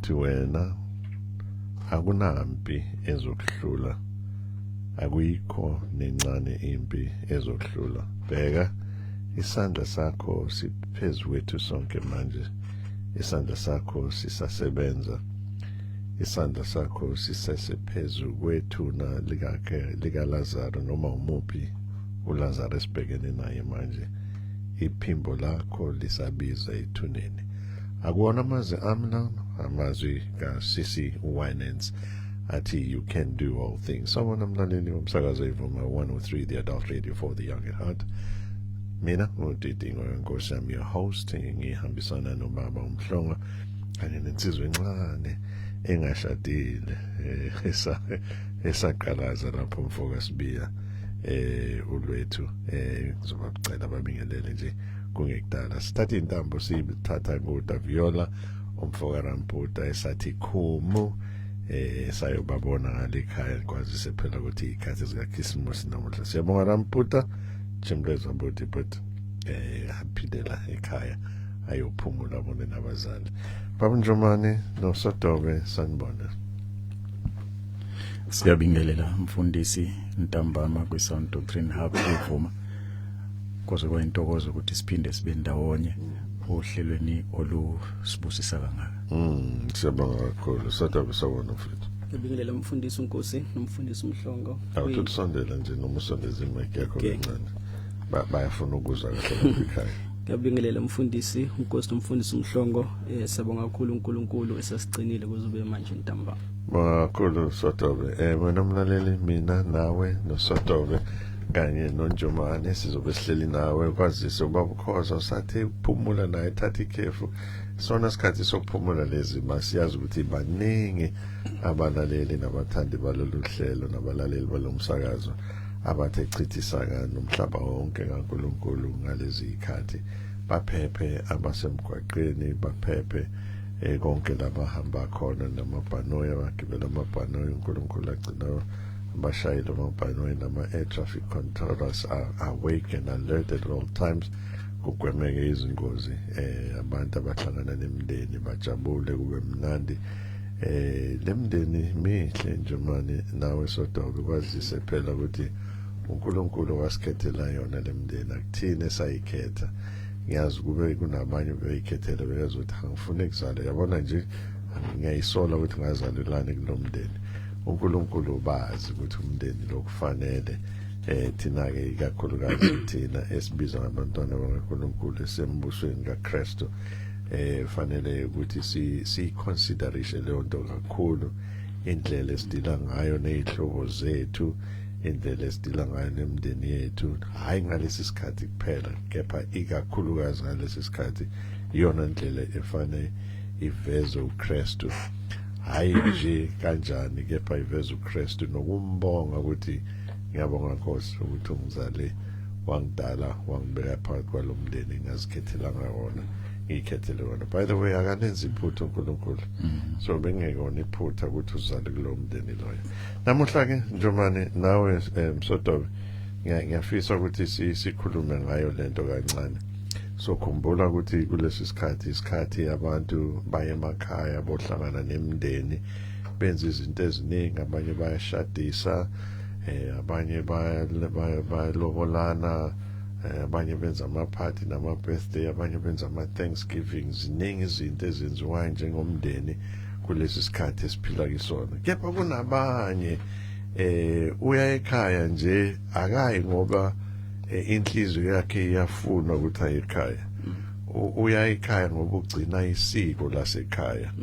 ukuthi wena akunampi ezokuhlula, akuyikho nencane impi ezokuhlula. Bheka isandla sakho siphezu kwethu sonke manje, isandla sakho sisasebenza, isandla sakho sisesephezu kwethuna likaLazaro noma umuphi uLazaro esibhekene naye manje. Iphimbo lakho lisabiza ethuneni. Akuwona amazwi amna, amazwi kaSisi Winans athi you can do all things. Sawubona mlaleli womsakazo ivuma 103 the adult radio for the young at heart. Mina uDidingo Nkosi yami your host, ngihambisana nomama uMhlongo kanye nensizwe encane engashadile esaqalaza lapho mfoka sibiya ulwethu ngizobacela babingelele nje kungekudala. Sithatha intambo sibithatha ngoDaviola umfoka Ramputa esathi khumu sayobabona ngale ekhaya kwazise phela ukuthi ikhathi zikaKhisimusi namuhla. Siyabonga Ramputa Chimleza Mbuti but haphidela ekhaya ayophumula bona nabazali. Baba Njomane noSodobe sanibona. Siyabingelela mfundisi Ntambama kwiSound Doctrine Hub evuma koze kwayintokozo ukuthi siphinde sibe ndawonye ohlelweni olusibusisa kangaka. Siyabonga kakhulu Sodobe sawona mfowethu. Ngibingelela umfundisi uNkosi nomfundisi uMhlongo. Awutusondela nje noma usondeza imic yakho kancane. Bayafuna ukuzwa kahle ekhaya. Ngiyabingelela umfundisi uNkosi nomfundisi uMhlongo. Siyabonga kakhulu uNkulunkulu esasicinile kuzube manje Ntambama. Kakhulu Sodobe. Wena mlaleli, mina nawe noSodobe kanye noNjomane sizobe sihleli nawe kwazise ubaba ukhoza sathi ukuphumula naye thatha ikhefu. Sona isikhathi sokuphumula lezi masiyazi ukuthi baningi abalaleli nabathandi balolu hlelo nabalaleli balomsakazo abathe chithisaka nomhlaba wonke kaNkulunkulu ngalezi ikhathi. Baphephe abasemgwaqeni, baphephe konke labahamba khona namabhanoyi abagibela amabhanoyi. uNkulunkulu agcina abashayeli amabhanoyi nama-air traffic controllers are awake and alert at all times kugwemeke izingozi. Abantu abahlangana nemindeni bajabule kube mnandi. Lemndeni mihle Njomane nawe Sodobe kwazise phela ukuthi uNkulunkulu wasikhethela yona lemndeni akuthini esayikhetha. Ngiyazi kube kunabanye beyikhethela beyazi ukuthi angifuni ukuzala, yabona nje ngiyayisola ukuthi ngazalelane kulomndeni. uNkulunkulu bazi ukuthi umndeni lokufanele thina ke ikakhulukazi thina esibiza ngabantwana bakaNkulunkulu esembusweni kaKristu fanele ukuthi si consideration leyo nto kakhulu, indlela esidila ngayo nezihlobo zethu, indlela esidila ngayo nemndeni yethu, hayi ngalesi sikhathi kuphela kepha ikakhulukazi ngalesi sikhathi iyona ndlela efane iveze uKristu, hayi nje kanjani kepha iveze uKristu nokumbonga ukuthi ngiyabonga Nkosi ukuthi ungizale wangidala wangibeka phakathi kwalomndeni ngazikhethelanga wona, ngikhethele wona. By the way akanenzi iphutha uNkulunkulu, so bengekona iphutha ukuthi uzale kulomndeni loyo. Namuhla ke Njomane nawe Sodobe ngiyafisa ukuthi sikhulume ngayo lento kancane. So khumbula ukuthi kulesi isikhathi abantu baye emakhaya bohlangana nemndeni benza izinto eziningi, abanye bayashadisa, abanye bayalobolana, abanye benza ama-party nama-birthday, abanye benza ama-Thanksgiving. Ziningi izinto ezenziwayo njengomndeni kulesi sikhathi esiphila kisona. Kepha kunabanye uya ekhaya nje akayi ngoba inhliziyo yakhe iyafuna ukuthi aye ekhaya. Uya ekhaya ngoba ugcina isiko lasekhaya.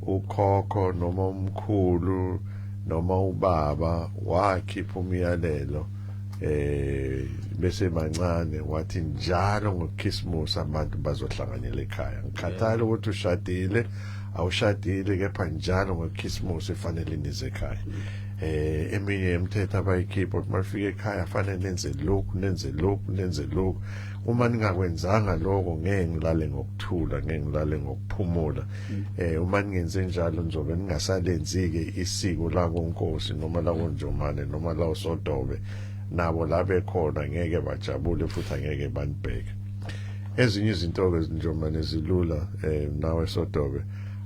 Ukhokho noma umkhulu noma ubaba wakhipha umyalelo bese mancane wathi njalo ngoKhisimusi abantu bazohlanganyela ekhaya. Ngikhathala ukuthi ushadile awushadile kepha njalo ngoKhisimusi fanele nize ekhaya. Eminye imithetho abayikhipha ukuthi mafika ekhaya fanele nenze lokhu. Uma ningakwenzanga lokho ngeke ngilale ngokuthula, ngeke ngilale ngokuphumula. Uma ningenze njalo nizobe ningasalenzike isiko lakoNkosi noma lakoNjomane noma lawoSodobe, nabo labe khona ngeke bajabule futhi angeke banibheke. Ezinye izinto ke Njomane zilula nawe Sodobe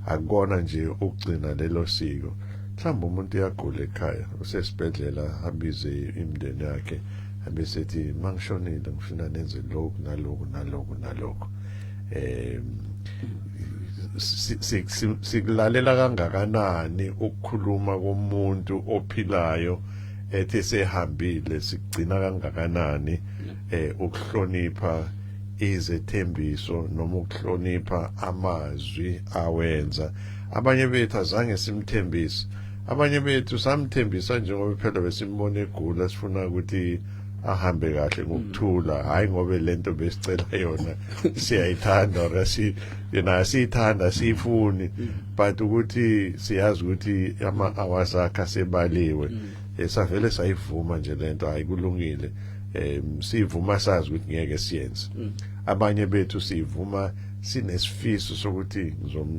akubona nje ukugcina lelo siko. Mhlawumbe umuntu uyagula ekhaya usesibhedlela abize imndeni yakhe abesethi mangishonile ngifuna nenze lokhu nalokhu nalokhu nalokhu. Sikulalela kangakanani ukukhuluma komuntu ophilayo ethe sehambile, sigcina kangakanani ukuhlonipha izethembiso noma ukuhlonipha amazwi awenza. Abanye bethu azange simthembise, abanye bethu samthembisa njengoba phela besimbona egula sifuna ukuthi ahambe kahle ngokuthula, hayi ngoba lento besicela yona siyayithanda or siyithanda sifuni, but ukuthi siyazi ukuthi ama-hours akhe asebaliwe. Savele sayivuma nje lento ayikulungile. Sivuma sazi ukuthi ngeke siyenze. Abanye bethu sivuma sinesifiso sokuthi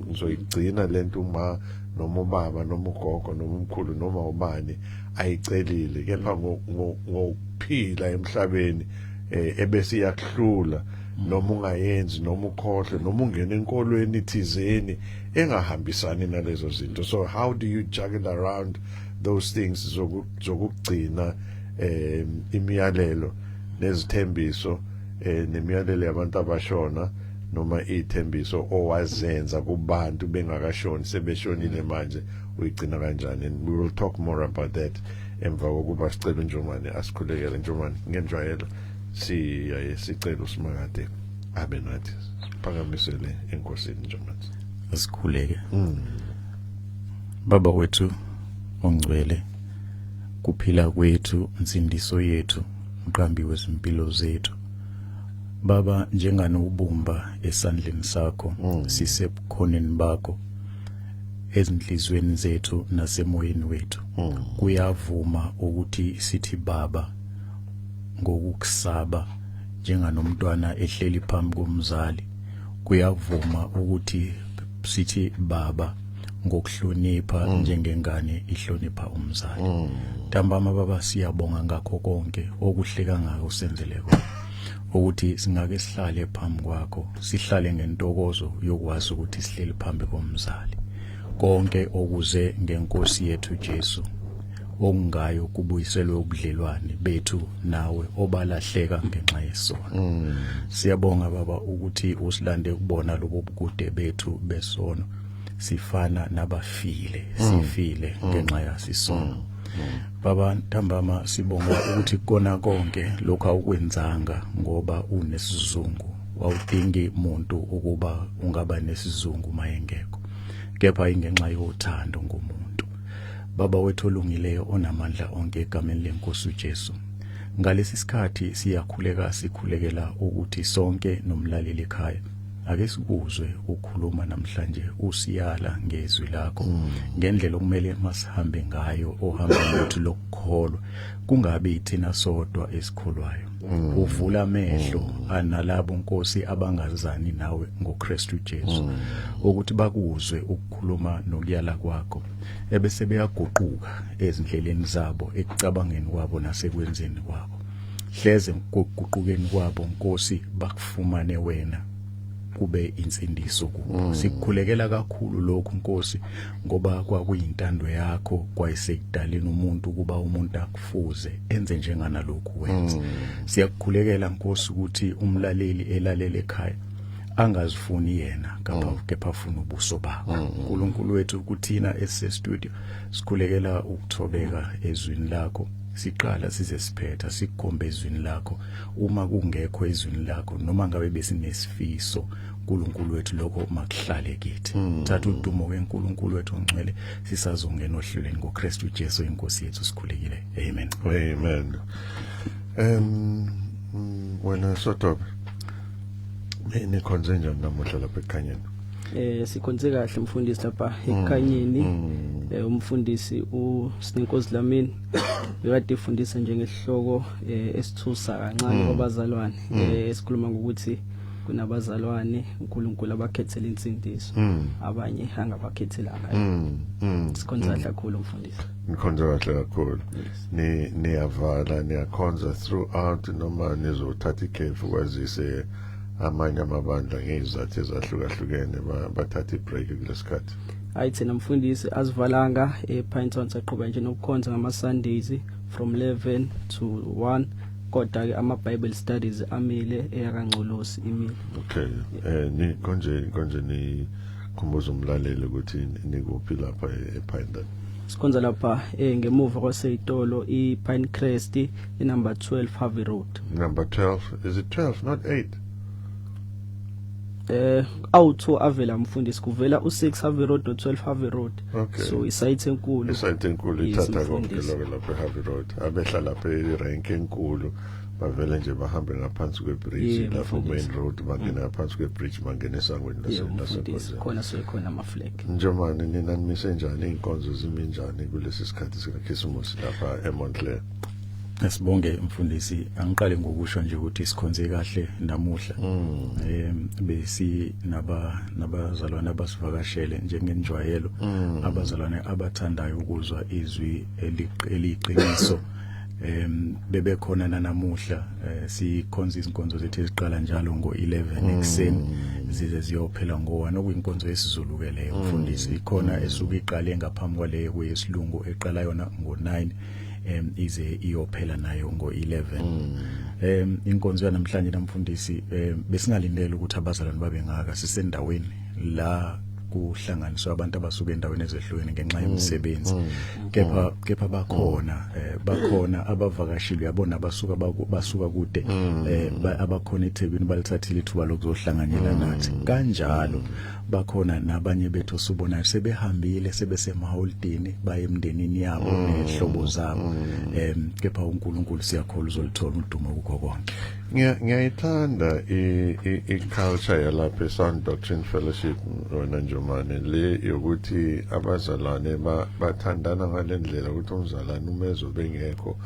ngizoyigcina lento uma noma ubaba noma ugogo noma umkhulu noma ubani ayicelile, kepha ngokuphila emhlabeni ebese iyakuhlula noma ungayenzi noma ukhohle noma ungena enkolweni thizeni engahambisani nalezo zinto. So how do you juggle around those things zokugcina imiyalelo nezithembiso nemiyalelo yabantu abashona noma ithembiso owazenza kubantu bengakashoni sebeshonile manje uyigcina kanjani? And we will talk more about that emva kokuba sicela uNjomani asikhulekele. Njomani, ngenjwayelo sicela uSimakade abe nathi siphakamisele enkosini. Njomani, asikhuleke. Baba wethu ongcwele, kuphila kwethu, insindiso yethu, umqambi wezimpilo zethu, Baba, njenganobumba esandleni sakho, sisebukhoneni bakho, ezinhlizweni zethu nasemoyeni wethu. Kuyavuma ukuthi sithi Baba ngokukusaba njenganomntwana ehleli phambi komzali. Kuyavuma ukuthi sithi Baba ngokuhlonipha njengengane ihlonipha umzali. Ntambama Baba, siyabonga ngakho konke okuhle kangaka usenzele kona, ukuthi singake sihlale phambi kwakho, sihlale ngentokozo yokwazi ukuthi sihleli phambi komzali. Konke okuze ngenkosi yethu Jesu, okungayo kubuyiselwe ubudlelwane bethu nawe obalahleka ngenxa yesono. Siyabonga Baba ukuthi usilande kubona lobo bukude bethu besono, sifana nabafile, sifile ngenxa yasisono. Baba ntambama, sibonga ukuthi kona konke lokho awukwenzanga ngoba unesizungu, wawudingi umuntu ukuba ungaba nesizungu mayengekho, kepha ingenxa yothando ngomuntu. Baba wethu olungileyo onamandla onke, egameni lenkosi uJesu, ngalesi sikhathi sikhulekela ukuthi sonke nomlaleli ekhaya ake sikuzwe ukukhuluma namhlanje usiyala ngezwi lakho, ngendlela okumele masihambe ngayo ohambe lethu lokukholwa, kungabe thina sodwa esikholwayo. Uvula amehlo analabo Nkosi abangazani nawe ngoKristu Jesu, ukuthi bakuzwe ukukhuluma nokuyala kwakho, ebese beyaguquka ezindleleni zabo, ekucabangeni kwabo nasekwenzeni kwabo. Hleze ngokuguqukeni kwabo Nkosi bakufumane wena, kube insindiso kubo. Sikukhulekela kakhulu lokhu Nkosi, ngoba kwakuyintando yakho kwayisekudaleni umuntu kuba umuntu akufuze enze njenganalokhu wenza. Siyakukhulekela Nkosi ukuthi umlaleli elalele ekhaya angazifuni yena kepha afuna ubuso bakho. uNkulunkulu wethu, kuthina esistudio sikhulekela ukuthobeka ezwini lakho, siqala size siphetha sikukhombe ezwini lakho. Uma kungekho ezwini lakho noma ngabe besinesifiso uNkulunkulu wethu, lokho makuhlale kithi. Thatha udumo weNkulunkulu wethu ongcwele, sisazongena ohlelweni ngoKristu Jesu inkosi yethu, sikhulekile. Amen. Amen. Wena Sotobe, nikhonze njani namuhla lapha ekhanyeni? Sikhonze kahle mfundisi lapha ekhanyeni. Umfundisi uSinenkosi Dlamini bekade efundisa njengesihloko esithusa kancane kwabazalwane, esikhuluma ngokuthi kunabazalwane uNkulunkulu abakhethela insindiso, abanye angabakhethelanga. Sikhonza kahle kakhulu mfundisi. Nikhonza kahle kakhulu. Niyavala, niyakhonza throughout noma nizothatha ikhefu kwazise amanye amabandla ngezizathu ezahlukahlukene bathatha ibreak kulesikhathi? Hayi thina mfundisi asivalanga ePinetown saqhubeka nje nokukhonza ngama Sundays from 11 to 1 kodwa ke ama Bible studies amile eyakanxolosi imile. Okay. Ni konje ni khumbuza umlaleli ukuthi nikuphi lapha ePinetown? Sikhonza lapha ngemuva kwaseyitolo iPinecrest number 12 Harvey Road. Number 12, is it 12 not 8? Awu2 avela mfundisi kuvela u6 Harvey Road no12 Harvey Road. Okay. So isite enkulu. Isite enkulu ithatha konke lokho lapha eHarvey Road. Abehla lapha erank enkulu bavela nje bahambe ngaphansi kwebridge lapha main road bangena ngaphansi kwebridge bangena esangweni laseNkosi. Khona sokhona ama flag. Njomani nina nimise njani inkonzo zimi njani kulesi sikhathi sikaKhisimusi lapha eMontclair? Sibonge mfundisi, angiqale ngokusho nje ukuthi sikhonze kahle namuhla. Besi nabazalwane abasivakashele njengenjwayelo, abazalwane abathandayo ukuzwa izwi eliqiniso. Bebe khona namuhla sikhonza izinkonzo zethu eziqala njalo ngo11 ekseni zize ziyophela ngo1 okuyinkonzo yesiZulu ke leyo mfundisi. Ikhona esuka iqale ngaphambi kwaleyo kweyesilungu eqala yona ngo9 ize iyophela nayo ngo11. Inkonzo yanamhlanje namfundisi besingalindele ukuthi abazalwane babe ngaka sisendaweni la kuhlanganiswa abantu abasuka endaweni ezehlukene ngenxa yemisebenzi. Kepha bakhona abavakashile yabona basuka kude abakhona eThekwini balithathile ithuba lokuzohlanganyela nathi. Kanjalo bakhona nabanye bethu sobonayo sebehambile sebesemaholidini baye emndenini yabo nehlobo zabo. Kepha uNkulunkulu siyakholwa uzolithola udumo kukho konke. Ngiyayithanda iculture yalapha eSound Doctrine Fellowship wena Njomane le yokuthi abazalwane bathandana ngalendlela ukuthi umzalwane umezobe ngekho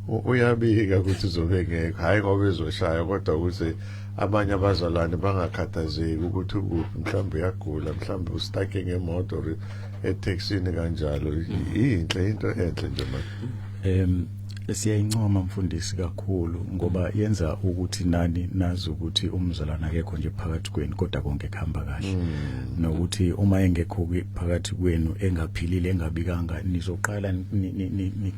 uyabika ukuthi uzobe ngekho, hayi ngoba ezoshaya kodwa ukuthi abanye abazalwane bangakhathazeki ukuthi mhlawumbe uyagula, mhlawumbe usitake ngemoto etaxini kanjalo. Inhle into enhle nje manje. Siyayincoma mfundisi kakhulu ngoba yenza ukuthi nani nazi ukuthi umzalwana akekho nje phakathi kwenu kodwa konke kuhamba kahle. Nokuthi uma engekho phakathi kwenu engaphilile engabikanga nizoqala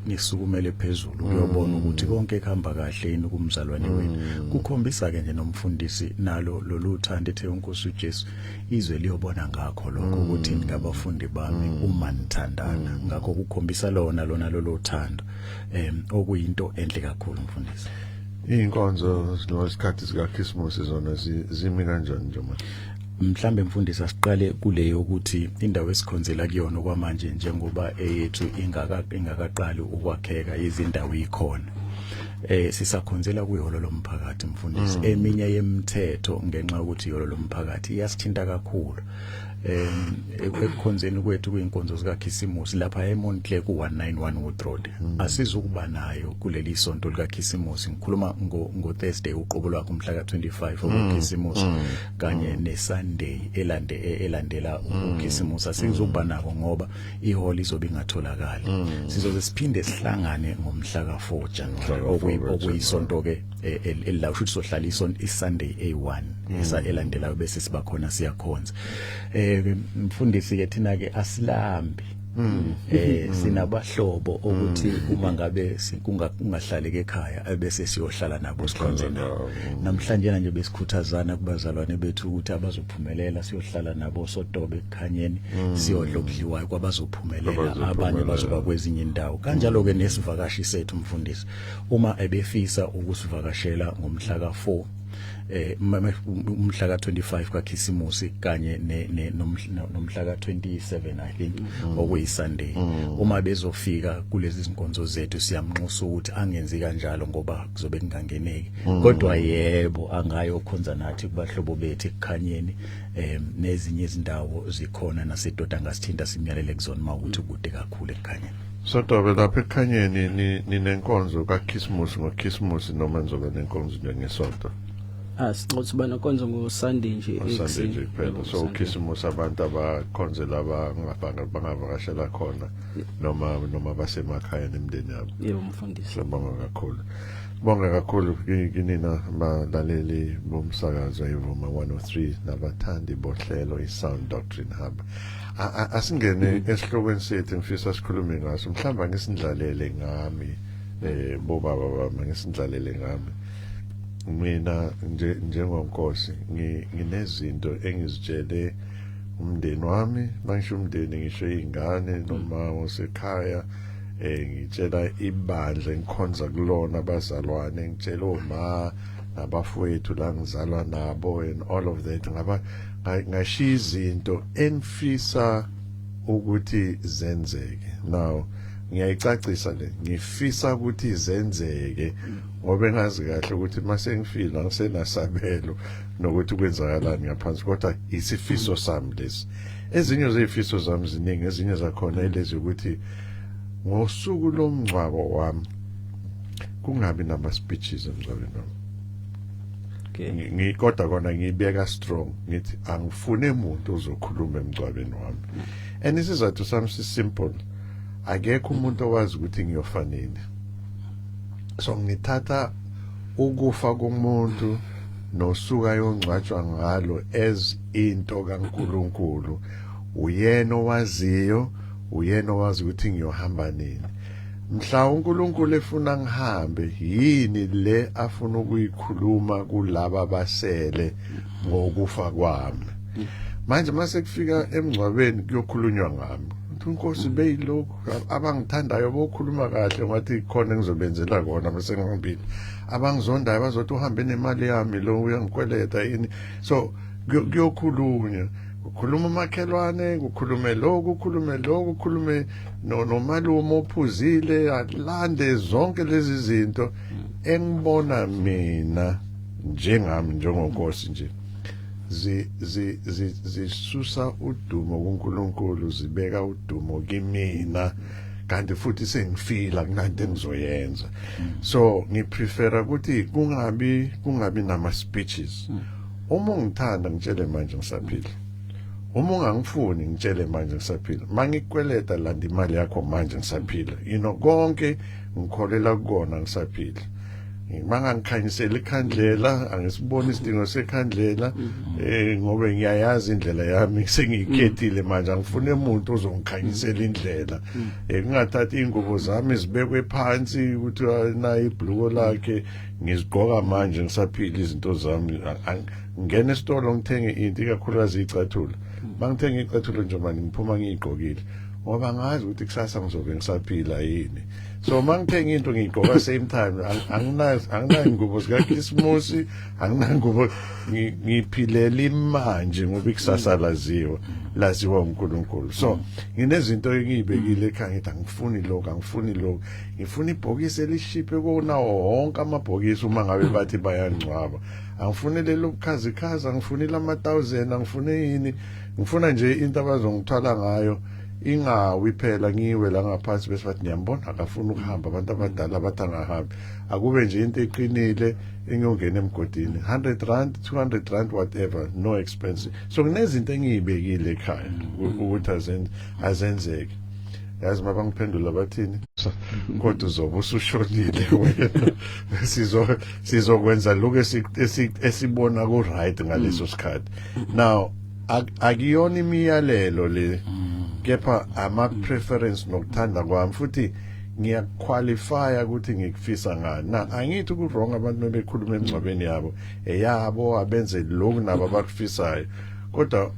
nisukumele phezulu uyobona ukuthi konke kuhamba kahle yini kumzalwane wenu. Kukhombisa ke nje nomfundisi nalo loluthanda ethe uNkosi uJesu izwe liyobona ngakho lokho ukuthi ngabafundi bami uma nithandana. Ngakho kukhombisa lona lolo thando. Okuyinto enhle kakhulu mfundisi. Inkonzo lesikhathi sikaKhisimusi zona zimi kanjani nje manje? Mhlambe mfundisi asiqale kuleyo ukuthi indawo esikhonzela kuyona okwamanje njengoba eyethu ingakaqali ukwakheka izindawo ikhona. Sisakhonzela kuyiholo lomphakathi mfundisi. Eminye yemithetho ngenxa ukuthi iholo lomphakathi iyasithinta kakhulu. Ekukhonzeni kwethu kuyinkonzo zikaKhisimusi lapha eMontclair ku191 Wood Road. Asizukuba nayo kuleli sonto likaKhisimusi. Ngikhuluma ngo Thursday uqobo lwakho umhla ka25 oKhisimusi kanye neSunday elandela uKhisimusi. Asizukuba nako ngoba ihall izobe ingatholakala. Sizoze siphinde sihlangane ngomhla ka4 January okuyisonto ke ela usho sohlala iSunday A1 elandelayo bese siba khona siyakhonza. Mfundisi ke thina ke asilambi sinabahlobo ukuthi uma ngabe kungahlaleke ekhaya bese siyohlala nabo sikhonzeni. Namhlanje nje besikhuthazana kubazalwane bethu ukuthi abazophumelela siyohlala nabo sodobe ekhanyeni siyodla okudliwayo kwabazophumelela abanye bazoba kwezinye indawo. Kanjalo ke nesivakashi sethu mfundisi uma ebefisa ukusivakashela ngomhla ka4 umhla ka25 kaKhisimusi kanye nomhla ka27 I think okuyiSunday. Uma bezofika kulezi zinkonzo zethu siyamnxusa ukuthi angenzi kanjalo ngoba kuzobe kungangeneki. Kodwa yebo angayokhonza nathi kubahlobo bethu ekukhanyeni nezinye izindawo zikhona nasedoda ngasithinta simyalele kuzona mawukuthi kude kakhulu ekukhanyeni. So dobe lapha ekukhanyeni ninenkonzo kaKhisimusi ngoKhisimusi noma nizobe nenkonzo njengesonto? Sicothi bana konzo ngoSunday nje ekseni phela. So uKhisimusi abantu abakhonzela bangavakashela khona noma basemakhaya nemndeni yabo. Yebo mfundisi. Sibonga kakhulu. Bonga kakhulu kinina balaleli bomsakazo eVuma 103 nabathandi bohlelo iSound Doctrine Hub. Asingene esihlokweni sethu ngifisa sikhulume ngaso mhlamba ngisindlalele ngami bobaba bami ngisindlalele ngami. Mina njengonkosi nginezinto engizitshele umndeni wami mangisho umndeni ngisho izingane noma osekhaya ngitshela ibandla engikhonza kulona abazalwane ngitshela oma nabafowethu la ngizalwa nabo and all of that ngashiya izinto engifisa ukuthi zenzeke. Now ngiyayicacisa le ngifisa ukuthi zenzeke ngoba ngazi kahle ukuthi mase ngifila ngisenasabelo nokuthi kwenzakalani ngaphansi kodwa isifiso sami lesi. Ezinye zezifiso zami ziningi, ezinye zakhona elezi ukuthi ngosuku lomngcwabo wami kungabi nama speeches emngcwabeni wami. Okay. Ngikoda kona ngibeka strong ngithi angifune umuntu ozokhuluma emngcwabeni wami. And isizathu sami simple. Akekho umuntu owazi ukuthi ngiyofanini. So ngithatha ukufa komuntu nosuka yongcwatshwa ngalo as into kaNkulunkulu. Uyena owaziyo, uyena owazi ukuthi ngiyohamba nini. Mhla uNkulunkulu efuna ngihambe yini le afuna ukuyikhuluma kulaba basele ngokufa kwami. Manje mase kufika emngcwabeni kuyokhulunywa ngami. Inkosi beyilokho abangithandayo bokhuluma kahle ngathi khona engizobenzela kona bese ngihambile. Abangizondayo bazothi uhambe nemali yami lo uyangikweleta yini. So kuyokhulunywa. Ukhuluma umakhelwane, ukhulume lokho, ukhulume nomalume ophuzile, alande zonke lezi zinto engibona mina njengami njengonkosi nje. Zisusa udumo kuNkulunkulu zibeka udumo kimina kanti futhi sengifila kunanto engizoyenza. So ngiprefera ukuthi kungabi nama speeches. Uma ungithanda ngitshele manje ngisaphila. Uma ungangifuni ngitshele manje ngisaphila. Mangikweleta landa imali yakho manje ngisaphila. Konke ngikholela kukona ngisaphila. Manga ngikhanyisela ikhandlela angisiboni isidingo sekhandlela ngoba ngiyayazi indlela yami sengiyikhethile manje angifune umuntu ozongikhanyisela indlela kungathathi ingubo zami zibekwe phansi ukuthi na ibhluko lakhe ngizigqoka manje ngisaphila izinto zami ngene esitolo ngithenge into ikakhulukazi icathulo mangithenga icathulo nje manje ngiphuma ngiyigqokile ngoba ngazi ukuthi kusasa ngizobe ngisaphila yini. So mangithenga into ngiyigqoka same time anginayo ingubo zikaKrismus anginayo ngiphilela imanje ngoba ikusasa laziwa uNkulunkulu. So nginezinto engiyibekile ekhaya ngithi angifuni lokho ngifuna ibhokisi elishiphe kunawo wonke amabhokisi uma ngabe bathi bayangcwaba. Angifuni lelo bukhazikhaza angifuni lama 1000 angifuni yini ngifuna nje into abazongithwala ngayo ingawi phela ngiwe la ngaphansi bese bathi ngiyambona akafuna ukuhamba abantu abadala bathangahambi akube nje into eqinile engiyongena emgodini 100 rand 200 rand whatever no expense. So kunezinto engiyibekile ekhaya ukuthi azenzeke. Yazi mabangiphendula bathini kodwa uzobe usushonile wena sizokwenza lokho esibona ku right ngaleso sikhathi. Now akuyona imiyalelo le kepha ama preference nokuthanda kwami futhi ngiyaqualify ukuthi ngikufisa ngani. Na angithi ku wrong abantu bekhuluma emncwabeni yabo abenze lokhu nabo abakufisayo kodwa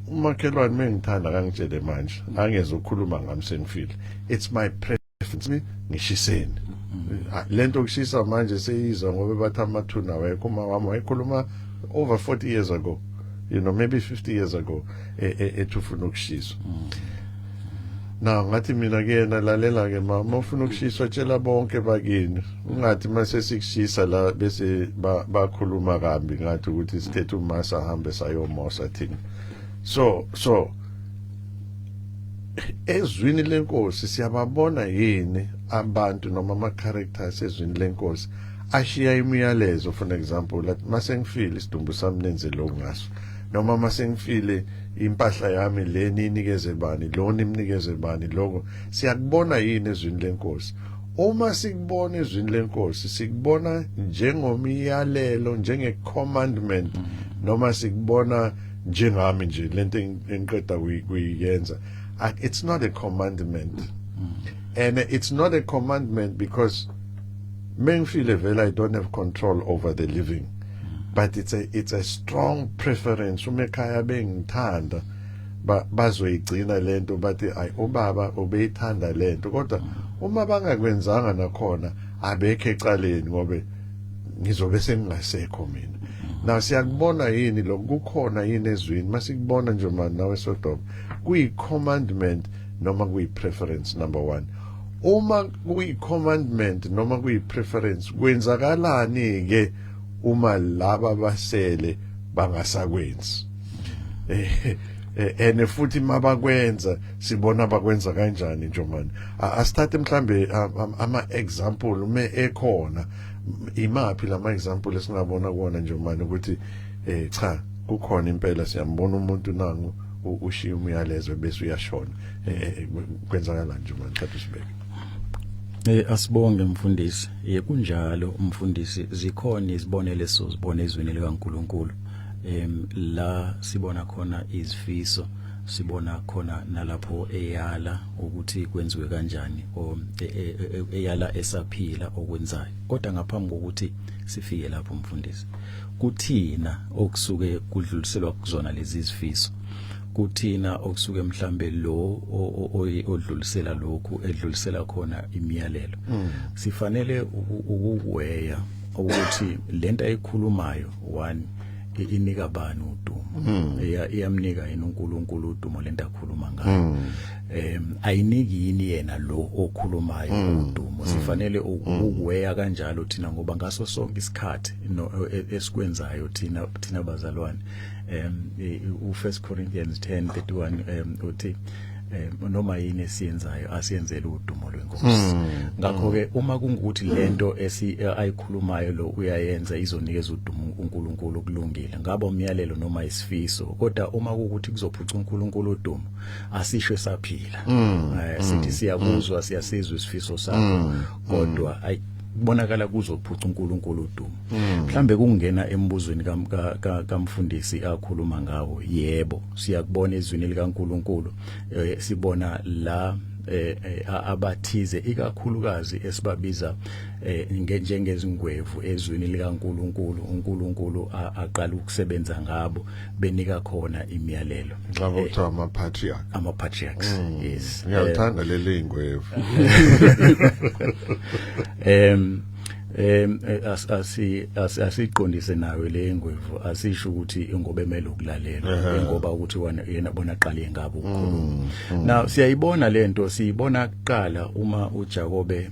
umakhelwane mengithanda kangitshele manje angeze ukukhuluma ngami sengifile. It's my preference ngishiseni lento kushisa manje seyiza ngoba bathi amathuna wayekhuluma wami wayekhuluma over 40 years ago, maybe 50 years ago etufuna ukushiswa. Na ngathi mina kuyena lalela ke mama ufuna ukushiswa tshela bonke bakini ungathi mase sikushisa la bese bakhuluma kambi ngathi ukuthi sithethe umasa ahambe sayomosa thina. So ezwini lenkosi siyababona yini abantu noma ama characters ezwini lenkosi ashiya imiyalezo. For example lathi mase ngifile isidumbu sami nenze lo ngaso noma mase ngifile impahla yami le ninikeze bani lo nimnikeze bani lokho siyakubona yini ezwini lenkosi. uma sikubona izwini lenkosi sikubona njengomiyalelo njenge-commandment noma sikubona njengami nje lento engiqeda kuyenza. It's not a commandment. And it's not a commandment because mengifile vele I don't have control over the living. But it's a strong preference. Umekhaya bengithanda bazoyigcina lento bathi ay ubaba ubeyithanda lento kodwa uma bangakwenzanga nakhona abekho ecaleni ngobe ngizobe sengingasekho mina. Now siyakubona yini lokukhona yini ezwini masikubona nje manje nawe Sodoba kuyi commandment noma kuyi preference number 1. Uma kuyi commandment noma kuyi preference kwenzakalani ke uma laba basele bangasakwenzi ene futhi mabakwenza sibona bakwenza kanjani njomani. Asithathe mhlambe ama example ume ekhona imaphi lama example esingabona kuona njomani ukuthi cha kukhona impela siyambona umuntu nangu ushiya umyalezo bese uyashona kwenzakala njomani thatha usibeke. Asibonge mfundisi. Kunjalo umfundisi zikhona izibonelo esizibona ezweni likaNkuluNkulu. La sibona khona izifiso, sibona khona nalapho eyala ukuthi kwenziwe kanjani eyala esaphila okwenzayo. Kodwa ngaphambi kokuthi sifike lapho mfundisi, kuthina okusuke kudluliselwa kuzona lezi zifiso, kuthina okusuke mhlambe lo odlulisela lokhu edlulisela khona imiyalelo, sifanele ukuweya ukuthi lento ayikhulumayo one inika bani udumo, iyamnika yena uNkulunkulu udumo lento akhuluma ngayo, ayiniki yini yena lo okhulumayo udumo. Sifanele ukuweya kanjalo thina ngoba ngaso sonke isikhathi esikwenzayo thina bazalwane. U1 Corinthians 10:31 uthi noma yini esiyenzayo asiyenzele udumo lwenkosi. Ngakho ke uma kungukuthi lento ayikhulumayo lo uyayenza izonikeza udumo uNkulunkulu kulungile, ngaba umyalelo noma isifiso. Kodwa uma ukuthi kuzophuca uNkulunkulu udumo asisho saphila, sithi siyakuzwa siyasizwa isifiso sakho kodwa kubonakala kuzophuca uNkulunkulu udumo. Mhlambe kungena embuzweni kamfundisi akhuluma ngawo, yebo siyakubona ezwini likaNkulunkulu, sibona la abathize ikakhulukazi esibabiza njengezingwevu ezwini likaNkulunkulu, uNkulunkulu aqala ukusebenza ngabo benika khona imiyalelo. Ngabo kuthiwa ama-patriarchs. Yes, ngiyalithanda leli ingwevu. Asiqondise nawe le ngwevu, asisho ukuthi ingoba emele ukulalela, ngoba ukuthi yena bona aqale ngabo ukukhuluma. Now siyayibona lento, siyibona kuqala uma uJakobe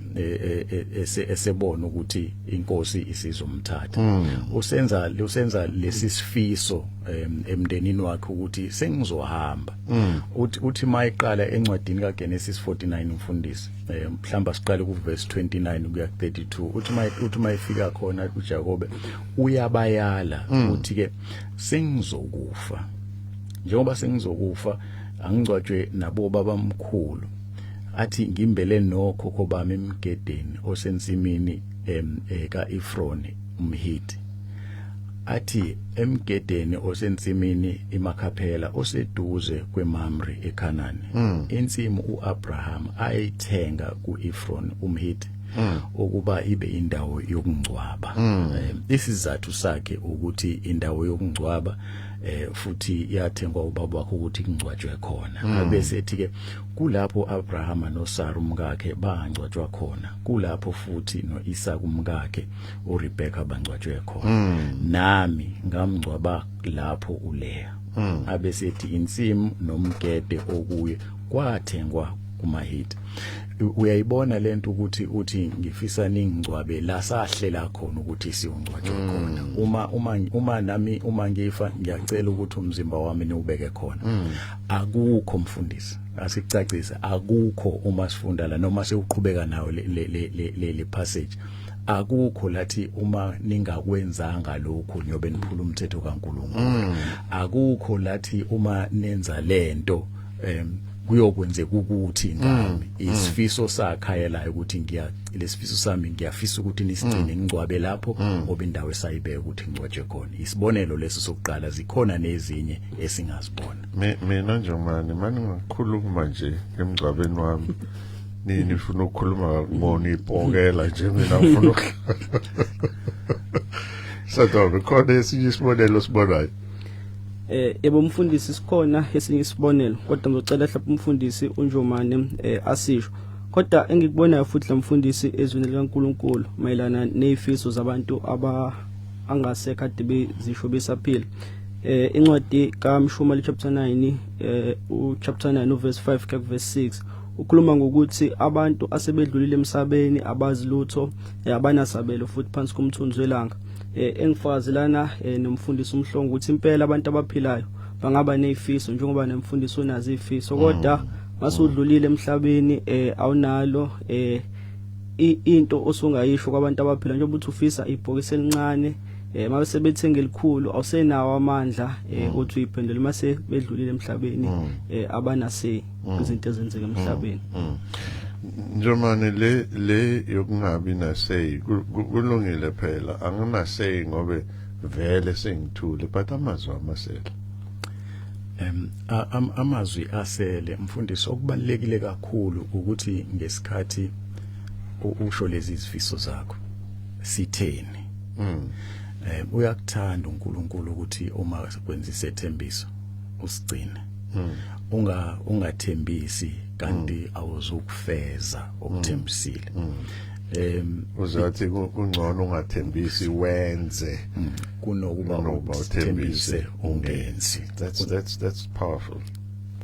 esebona ukuthi inkosi isizomthatha. Usenza lesi sifiso emndenini wakhe ukuthi sengizohamba. Uthi mayiqala encwadini kaGenesis 49 umfundisi, mhlamba siqale ku verse 29 kuya 32, uthi mayifika khona uJakobe uyabayala uthi ke sengizokufa, njengoba sengizokufa angicwatshwe nabo babamkhulu, athi ngimbele nokhokho bami emgedeni osensimini ka-Efroni umHithi, athi emgedeni osensimini iMakhaphela oseduze kweMamre eKhanani, insimu uAbraham ayithenga kuEfroni umHithi ukuba ibe indawo yokungcwaba. Isizathu sakhe ukuthi indawo yokungcwaba futhi yathengwa ubaba wakhe ukuthi kungcwatshwe khona. Bese ethi ke kulapho Abraham noSara umkakhe bangcwatshwa khona, kulapho futhi noIsaka umkakhe uRebecca bangcwatshwe khona, nami ngamngcwaba lapho uLeya. Abese ethi insimu nomgede okuye kwathengwa kumaHithi. Uyayibona lento ukuthi uthi ngifisa ningcwabe la sahlela khona ukuthi siyongcwatshwa khona. Uma ngifa ngiyacela ukuthi umzimba wami niubeke khona. Akukho mfundisi, asicacise, akukho uma sifunda la noma sewuqhubeka nawo le passage, akukho lathi uma ningakwenzanga lokho nyobe niphula umthetho kaNkulunkulu. Akukho lathi uma nenza lento kuyokwenzeka ukuthi ngami isifiso sakhayela ukuthi lesifiso sami ngiyafisa ukuthi nisigcine ngcwabe lapho ngoba indawo esayibeka ukuthi ngcwaje khona isibonelo leso sokuqala zikhona nezinye esingazibona mina nje manje ngakhuluma nje emgcwabeni wami nini ufuna ukukhuluma ngibona ibhokela nje mina ngifuna Satobe khona esinye isibonelo sibonayo yebo mfundisi sikhona esinye isibonelo kodwa ngicela mhlawumbe umfundisi uNjomane asisho kodwa engikubonayo futhi la mfundisi ezweni likaNkuluNkulu mayelana nezifiso zabantu angasekho ade bezisho besaphila incwadi kaMshumali chapter 9 chapter 9 verse 5 ke verse 6 ukhuluma ngokuthi abantu asebedlulile emsabeni abazi lutho abanasabelo futhi phansi komthunzi welanga engifazi lana nomfundisi umhlongo ukuthi impela abantu abaphilayo bangaba nezifiso njengoba nemfundiso unazo izifiso kodwa masudlulile emhlabeni awunalo into osungayisho kwabantu abaphila njengoba uthi ufisa ibhokisi elincane mase bethenga elikhulu awusenawo amandla uthi uyiphendule mase bedlulile emhlabeni abanase izinto ezenzeka emhlabeni Njomane le yokungabi na say kulungile phela angina say ngobe vele sengithule but amazwi amasela amazwi asele mfundisi okubalekile kakhulu ukuthi ngesikhathi usho lezi zifiso zakho sitheni uyakuthanda uNkulunkulu ukuthi uma sekwenza isethembiso usigcine ungathembisi kanti awuzukufeza okuthembisile uzathi kungcono ungathembisi wenze kunokuba uthembise ungenzi that's powerful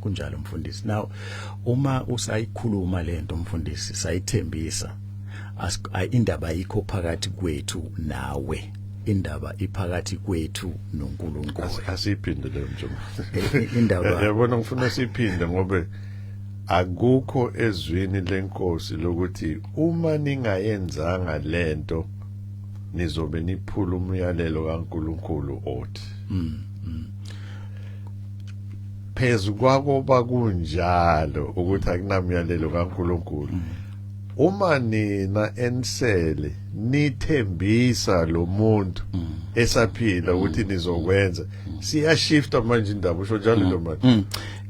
kunjalo mfundisi now uma usayikhuluma lento mfundisi sayithembisa indaba ayikho phakathi kwethu nawe indaba iphakathi kwethu noNkulunkulu asiphinde le mntu indaba yabona ngifuna siphinde ngoba akukho ezwini lenkosi lokuthi uma ningayenzanga lento nizobe niphula umyalelo kaNkulunkulu othi phezu kwako bakunjalo ukuthi akunamyalelo kaNkulunkulu uma nina ensele nithembisa lo muntu esaphila ukuthi nizokwenza siyashifta manje indaba usho njalo lo manje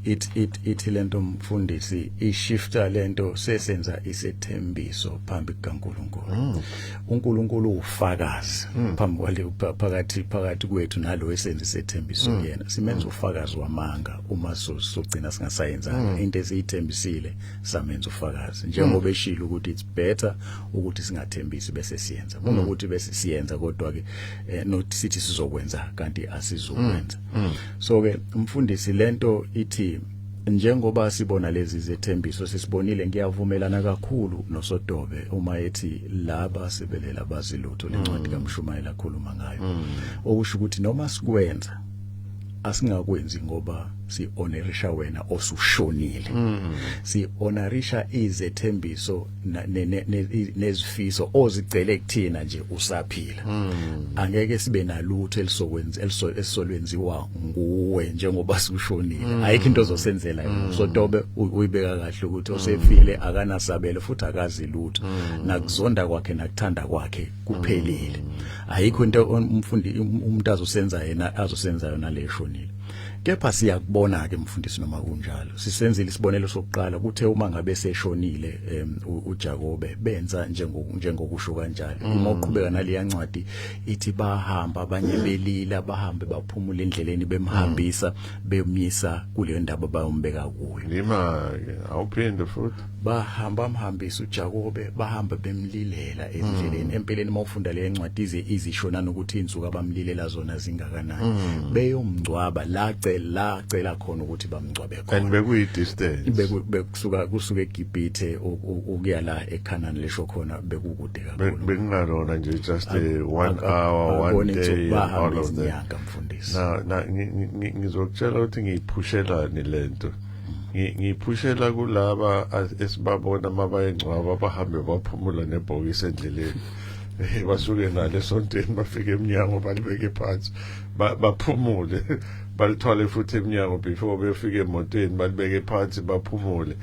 it lento mfundisi ishifta lento sesenza isethembiso phambi kaNkulunkulu uNkulunkulu ufakazi phambi kwale phakathi kwethu nalo esenza isethembiso yena simenza ufakazi wamanga uma sogcina singasayenza into esiyithembisile samenza ufakazi njengoba eshilo ukuthi it's better ukuthi singathembisi bese siyenza kunokuthi bese siyenza kodwa ke nothi sithi sizokwenza kanti asizokwenza so ke umfundisi lento ithi njengoba sibona lezi zethembiso sisibonile ngiyavumelana kakhulu noSodobe uma ethi laba sebelela bazilutho lencwadi kaMshumali lakhuluma ngayo okusho ukuthi noma sikwenza asingakwenzi ngoba si-honorisha wena osushonile si-honorisha izethembiso nezifiso ozicele kuthina nje usaphila angeke sibe nalutho elisolwenziwa nguwe njengoba sushonile ayikho into ozosenzela yona Sodobe uyibeka kahle ukuthi osefile akanasabelo futhi akazi lutho nakuzonda kwakhe nakuthanda kwakhe kuphelile ayikho into umuntu azosenza yona leshonile kepha siyakubona ke mfundisi noma kunjalo sisenzile isibonelo sokuqala kuthe uma ngabe seshonile uJakobe benza njengokusho kanjalo uma uqhubeka naliya ncwadi ithi bahamba abanye belila bahambe baphumula endleleni bemhambisa bemisa kule ndaba bayombeka kuyo lima awuphinde futhi bahamba mhambisa uJakobe bahamba bemlilela endleleni empeleni mawufunda le ncwadi izishona nokuthi insuku abamlilela zona zingakanani beyomngcwaba lacela khona ukuthi bamngcwabe khona and bekuyi distance bekusuka eGibhithe ukuya la eKhanani lesho khona bekukude kakhulu bekungalona nje just 1 hour 1 day all of that mfundisi na ngizokutshela ukuthi ngiyipushelani lento ngiphushela kulaba esibabona mabayengcwaba bahambe baphumula nebhokisi endleleni basuke nale sontweni bafike eminyango balibeke phansi baphumule balithole futhi eminyango before befike emotweni balibeke phansi baphumule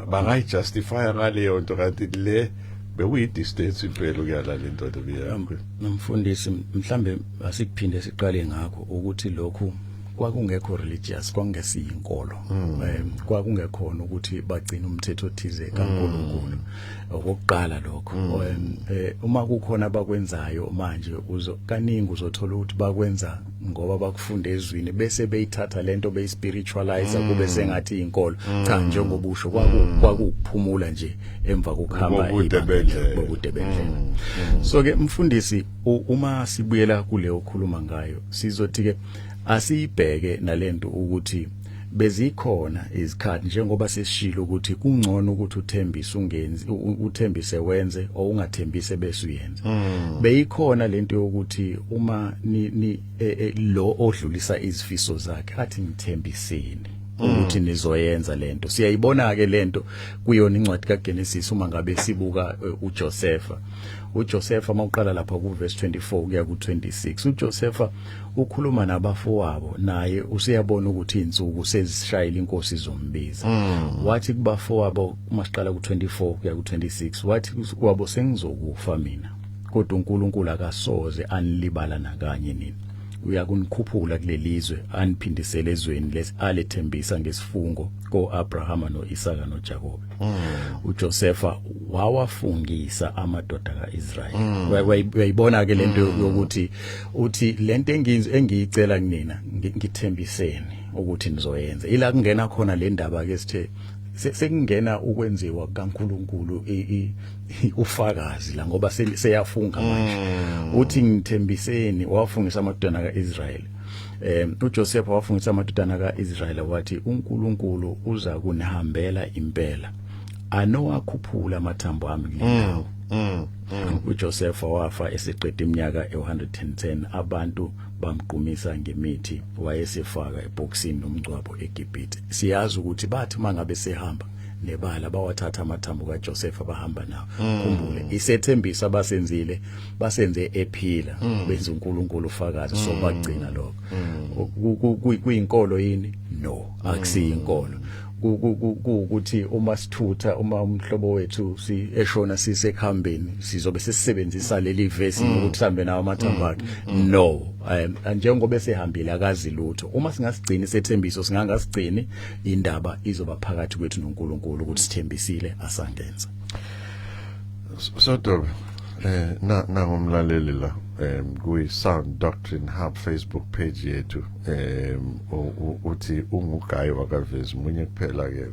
bangayijustify ngaleyo nto kanti le bekuyi distance impela ukuyala lento lebiyakho. Nomfundisi mhlambe asikuphinde siqale ngakho ukuthi lokhu kwakungekho religious kwangesiyinkolo kwakungekhona ukuthi bagcina umthetho othize kaNkulunkulu okokuqala lokho uma kukhona abakwenzayo manje kaningi uzothola ukuthi bakwenza ngoba bakufunde ezwini bese beyithatha lento beyispiritualize kube sengathi inkolo cha njengobusho kwakuphumula nje emva kokuhamba ibude bendlela. So ke mfundisi uma sibuyela kule okhuluma ngayo sizothi ke asibheke nalento ukuthi bezikhona izikhathi njengoba sesishilo ukuthi kungcono ukuthi uthembise ungenzi uthembise wenze or ungathembise bese uyenza. Beyikhona lento yokuthi uma lo odlulisa izifiso zakhe athi ngithembiseni ukuthi nizoyenza lento. Siyayibona ke lento kuyona incwadi kaGenesis uma ngabe sibuka uJosepha mawuqala lapha ku verse 24 kuya ku 26 uJosepha ukhuluma nabafowabo naye usiyabona ukuthi insuku sezishayile inkosi zombiza wathi kubafowabo masiqala ku 24 kuya ku 26 wathi kwabo sengizokufa mina kodwa uNkulunkulu akasoze anilibala nakanye nini uyakunikhuphula kulelizwe aniphindisele ezweni alethembisa ngesifungo koAbrahama noIsaka noJakobe. uJosepha wawafungisa amadoda kaIsrayeli. Uyayibona ke lento yokuthi uthi lento engiyicela kunina ngithembiseni ukuthi nizoyenza. Ila kungena khona le ndaba ke sithe sekungena ukwenziwa kaNkulunkulu ufakazi la ngoba seyafunga manje uthi ngithembiseni wafungisa amadodana kaIsrayeli. uJoseph wafungisa amadodana kaIsrayeli wathi uNkulunkulu uza kunihambela impela anowakhuphula amathambo ami kulendawo. uJoseph wafa eseqede iminyaka e110 abantu bamqhumisa ngemithi wayesefaka eboxini nomgcwabo eGibhithe. Siyazi ukuthi bathi mangabe sehamba nebala bawathatha amathambo kaJoseph abahamba nawo. Khumbule isethembisa basenze ephila benza uNkulunkulu ufakazi so bagcina lokho. Kuyinkolo yini? No, akusiyinkolo. Ukuthi uma sithutha uma umhlobo wethu eshona sisekuhambeni sizobe sisebenzisa leli verse ukuthi sihambe nawo amathambo akhe. No, njengoba esehambile akazi lutho. Uma singasigcina isethembiso singangasigcini indaba izoba phakathi kwethu noNkulunkulu ukuthi sithembisile asangenza. So na ngumlaleli la kuyi Sound Doctrine Hub Facebook page yethu uthi unguGayi wakavezi munye kuphela ke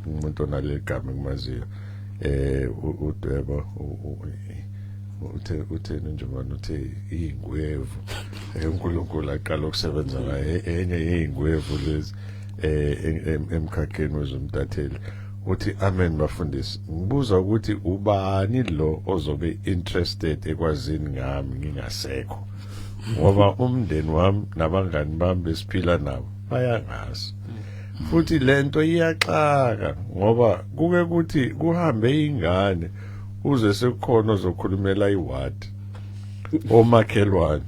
umuntu onale gama kumaziyo uDweba uthe nje manje uthi ingwevu uNkulunkulu aqala ukusebenza ngaye enye ingwevu lezi emkhakheni wezomtatheli. Uthi amen bafundisi ngibuza ukuthi ubani lo ozobe interested ekwazini ngami ngingasekho ngoba umndeni wami nabangani bami besiphila nabo bayangazi futhi lento iyaxaka ngoba kuke kuthi kuhambe ingane uze sekukhona ozokhulumela iward omakhelwane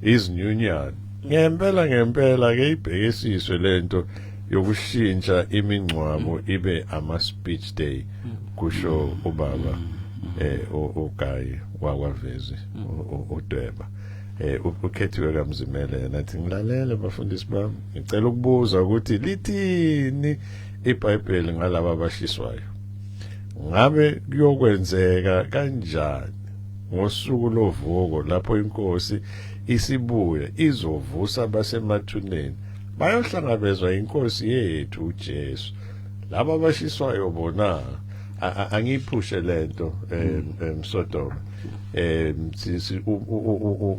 izinyunyana ngempela ke ibhekisiswe lento yokushintsha imingcwabo ibe ama speech day kusho ubaba uGayi wakavezi uDweba ukhethiwe kaMzimele nathi ngilalele bafundisi bami ngicela ukubuza ukuthi lithini iBhayibheli ngalabo abashiswayo ngabe kuyokwenzeka kanjani ngosuku lovuko lapho inkosi isibuye izovusa abasemathuneni bayohlangabezwa inkosi yethu uJesu laba abashiswayo bona angiphushe lento Sodoma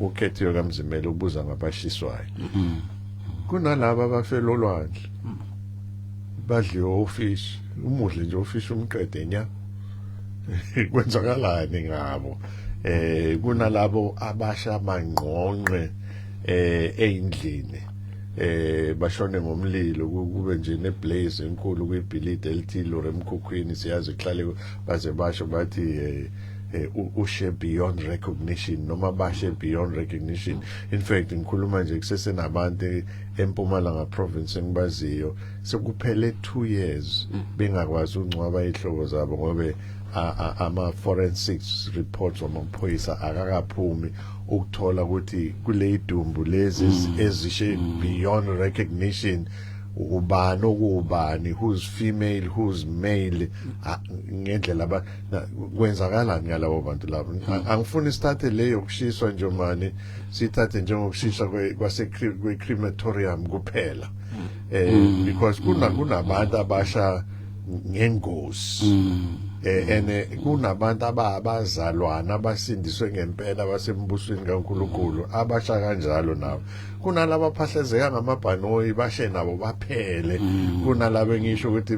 ukhethiwe kaMzimele ubuza ngabashiswayo kunalabo abafela olwandle badliwe ufish umudle nje ufish umqede nya kwenzakalani ngabo kunalabo abasha amangqonqe eindlini bashone ngomlilo kube nje neblaze enkulu kwibhilidi elithile or emkhukhwini siyazi kuhlale baze basho bathi ushe beyond recognition noma bashe beyond recognition. In fact ngikhuluma nje kusesenabantu eMpumalanga province engibaziyo sekuphele 2 years bengakwazi uncwaba ihloko zabo ngobe ama forensics reports wamaphoyisa akakaphumi ukuthola ukuthi kule idumbu lezi ezishe beyond recognition ubani okubani, who's female, who's male, ngendlela kwenzakala ngalabo bantu labo. Angifuni starte leyo kushiswa nje manje sithathe njengokushiswa kwe-crematorium kuphela. Because kunabantu abasha ngengozi. Kunabantu abazalwana abasindiswe ngempela abasembusweni kaNkulunkulu abasha kanjalo nabo. Kunalabo phahlezeka ngamabhanoyi bashe nabo baphele. Kunalabo ngisho ukuthi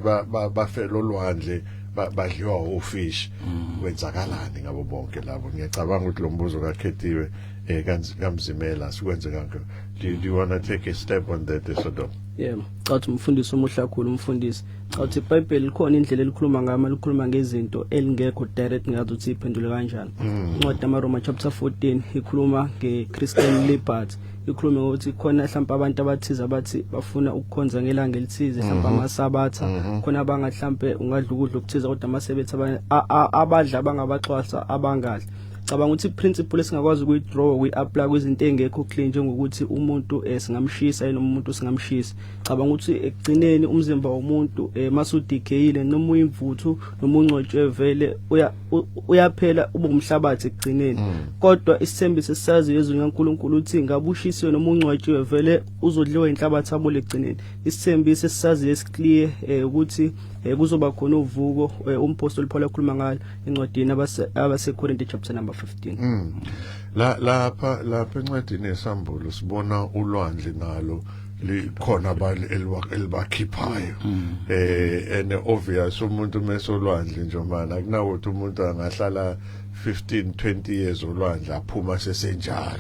bafela olwandle badliwa ofish. Kwenzakalani ngabo bonke labo? Ngiyacabanga ukuthi lo mbuzo kakhethiwe kamzimela sikwenze kanjani. Do you want to take a step on that, Sodom? Yeah, cathi umfundisi omuhle kakhulu umfundisi. Cathi iBhayibheli likhona indlela elikhuluma ngama likhuluma ngezinto elingekho direct ngathi uthi iphendule kanjani. Incwadi yaMaroma chapter 14 ikhuluma ngeChristian liberty. Ikhuluma ukuthi khona mhlawumbe abantu abathiza bathi bafuna ukukhonza ngelanga elithize mhlawumbe amasabatha khona abangahlambe ungadla ukudla okuthiza kodwa amasebenzi abadla abangabaxwasa abangadla. Cabanga ukuthi iprinciple esingakwazi ukuyidraw ukuyi-apply kwizinto engekho clean njengokuthi umuntu singamshisa noma umuntu singamshisa. Cabanga ukuthi ekugcineni umzimba womuntu masudicayile noma uyimvuthu noma ungcwetshwe vele uyaphela ube umhlabathi ekugcineni. Kodwa isithembiso esisazi yezwi kaNkulunkulu uthi ngabushisiwe noma ungcwetshwe vele uzodliwa inhlabathi abole ekugcineni. Isithembiso esisazi esiclear ukuthi kuzoba khona uvuko umpostoli Paul ekhuluma ngalo encwadini abaseKorinte chapter number 15. Lapha encwadini yesambulo sibona ulwandle nalo likhona abali elibakhiphayo. And obvious umuntu mesolwandle njomana akunawo ukuthi umuntu angahlala 15-20 years olwandle aphuma sesenjalo.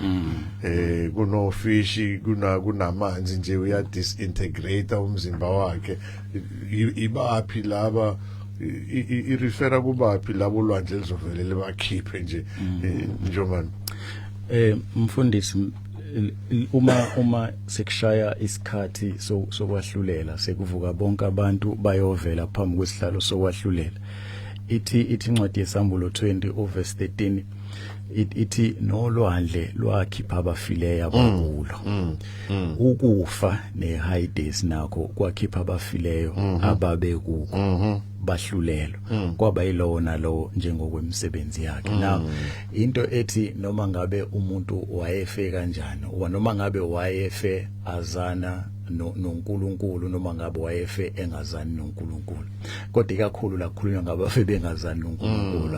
Kuno fish kunamanzi nje uya disintegrate umzimba wakhe. Ibaphi laba irefera kubaphi labo olwandle lizovele libakhiphe nje njomana. Mfundisi uma sekushaya isikhathi sokwahlulela sekuvuka bonke abantu bayovela phambi kwesihlalo sokwahlulela. Ithi incwadi yesambulo 20 verse 13 ithi nolwandle lwakhipha abafileyo abakulo. Ukufa neHades nakho kwakhipha abafileyo ababekuko bahlulelo kwaba yilona lo njengokwemsebenzi yakhe. Now into ethi noma ngabe umuntu wayefe kanjani noma ngabe wayefe azana noNkulunkulu noma ngabe wayefe engazani noNkulunkulu, kodwa ikakhulu la kukhulunywa ngabafe bengazani noNkulunkulu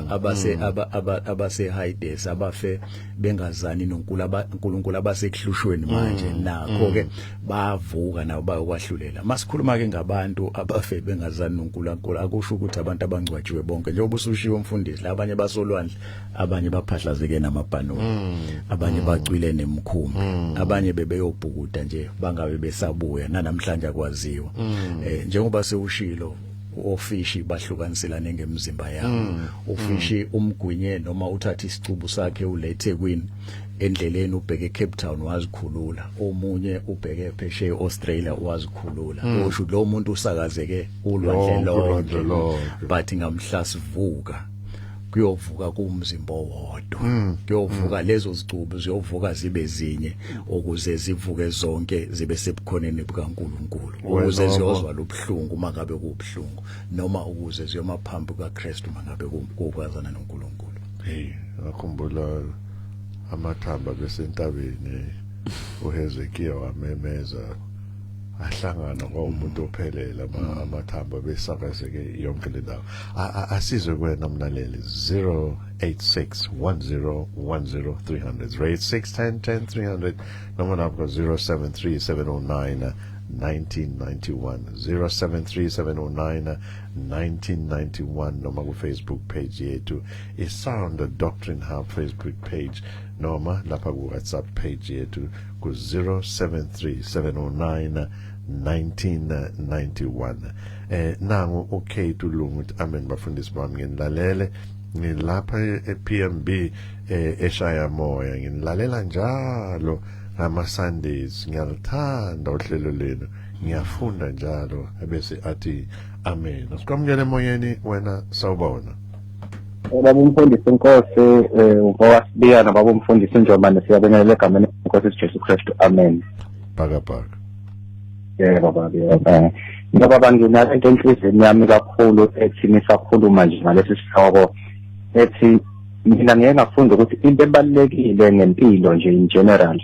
abase Hades abafe bengazani noNkulunkulu abaseklushweni manje nakho ke bavuka nabo bayokwahlulela. Masikhuluma ke ngabantu abafe bengazani noNkulunkulu akusho ukuthi abantu abangcwatshiwe bonke njengoba usushiwo umfundisi labanye basolwandle abanye baphahlazeke namabhanoyi abanye bacwile nemkhumbi abanye bebeyobhukuda nje bangabe besabuya namhlanje akwaziwa. Njengoba sewushilo ofishi bahlukaniselane ngemizimba yabo. Ufishi umgwinye noma uthatha isicubu sakhe ulethe kwini endleleni ubheke eCape Town wazikhulula, omunye ubheke phesheya eAustralia wazikhulula. Osho lo muntu usakazeke ulwandle lonke but ngamhlasivuka kuyovuka kumzimba owodwa. Kuyovuka lezo zicubu ziyovuka zibe zinye ukuze zivuke zonke zibe sebukhoneni bukaNkulunkulu, ukuze ziyozwa lobhlungu mangabe kubhlungu noma ukuze ziyomaphambi kaKristu mangabe kukwazana noNkulunkulu. Ngakhumbula amathamba besentabeni uHezekiya wamemeza ahlangana kwaumuntu ophelela amathamba besakazeke yonke le ndawo. Asizwe kwena mlaleli 086101030 086101030 noma napho 0737091991 0737091991 noma ku Facebook page yethu iSound Doctrine Hub Facebook page noma lapha ku WhatsApp page yethu ku 0737091991. Nangu okay tulungu amen bafundisi bami ngenilalele ngilapha ePMB eShaya Moya nginilalela njalo ngama Sundays ngiyalithanda uhlelo lenu ngiyafunda njalo ebese athi amen. Sikwamukele emoyeni wena sawubona. Baba umfundisi inkosi uVowasibiyana baba umfundisi Njomane siyabongelela egameni lenkosi Jesu Kristu amen. Baka. Baba ngoba nginale into enhlizweni yami kakhulu ethi nisakhuluma nje ngalesi sihloko ethi mina ngeke ngafunda ukuthi into ebalekile ngempilo nje in general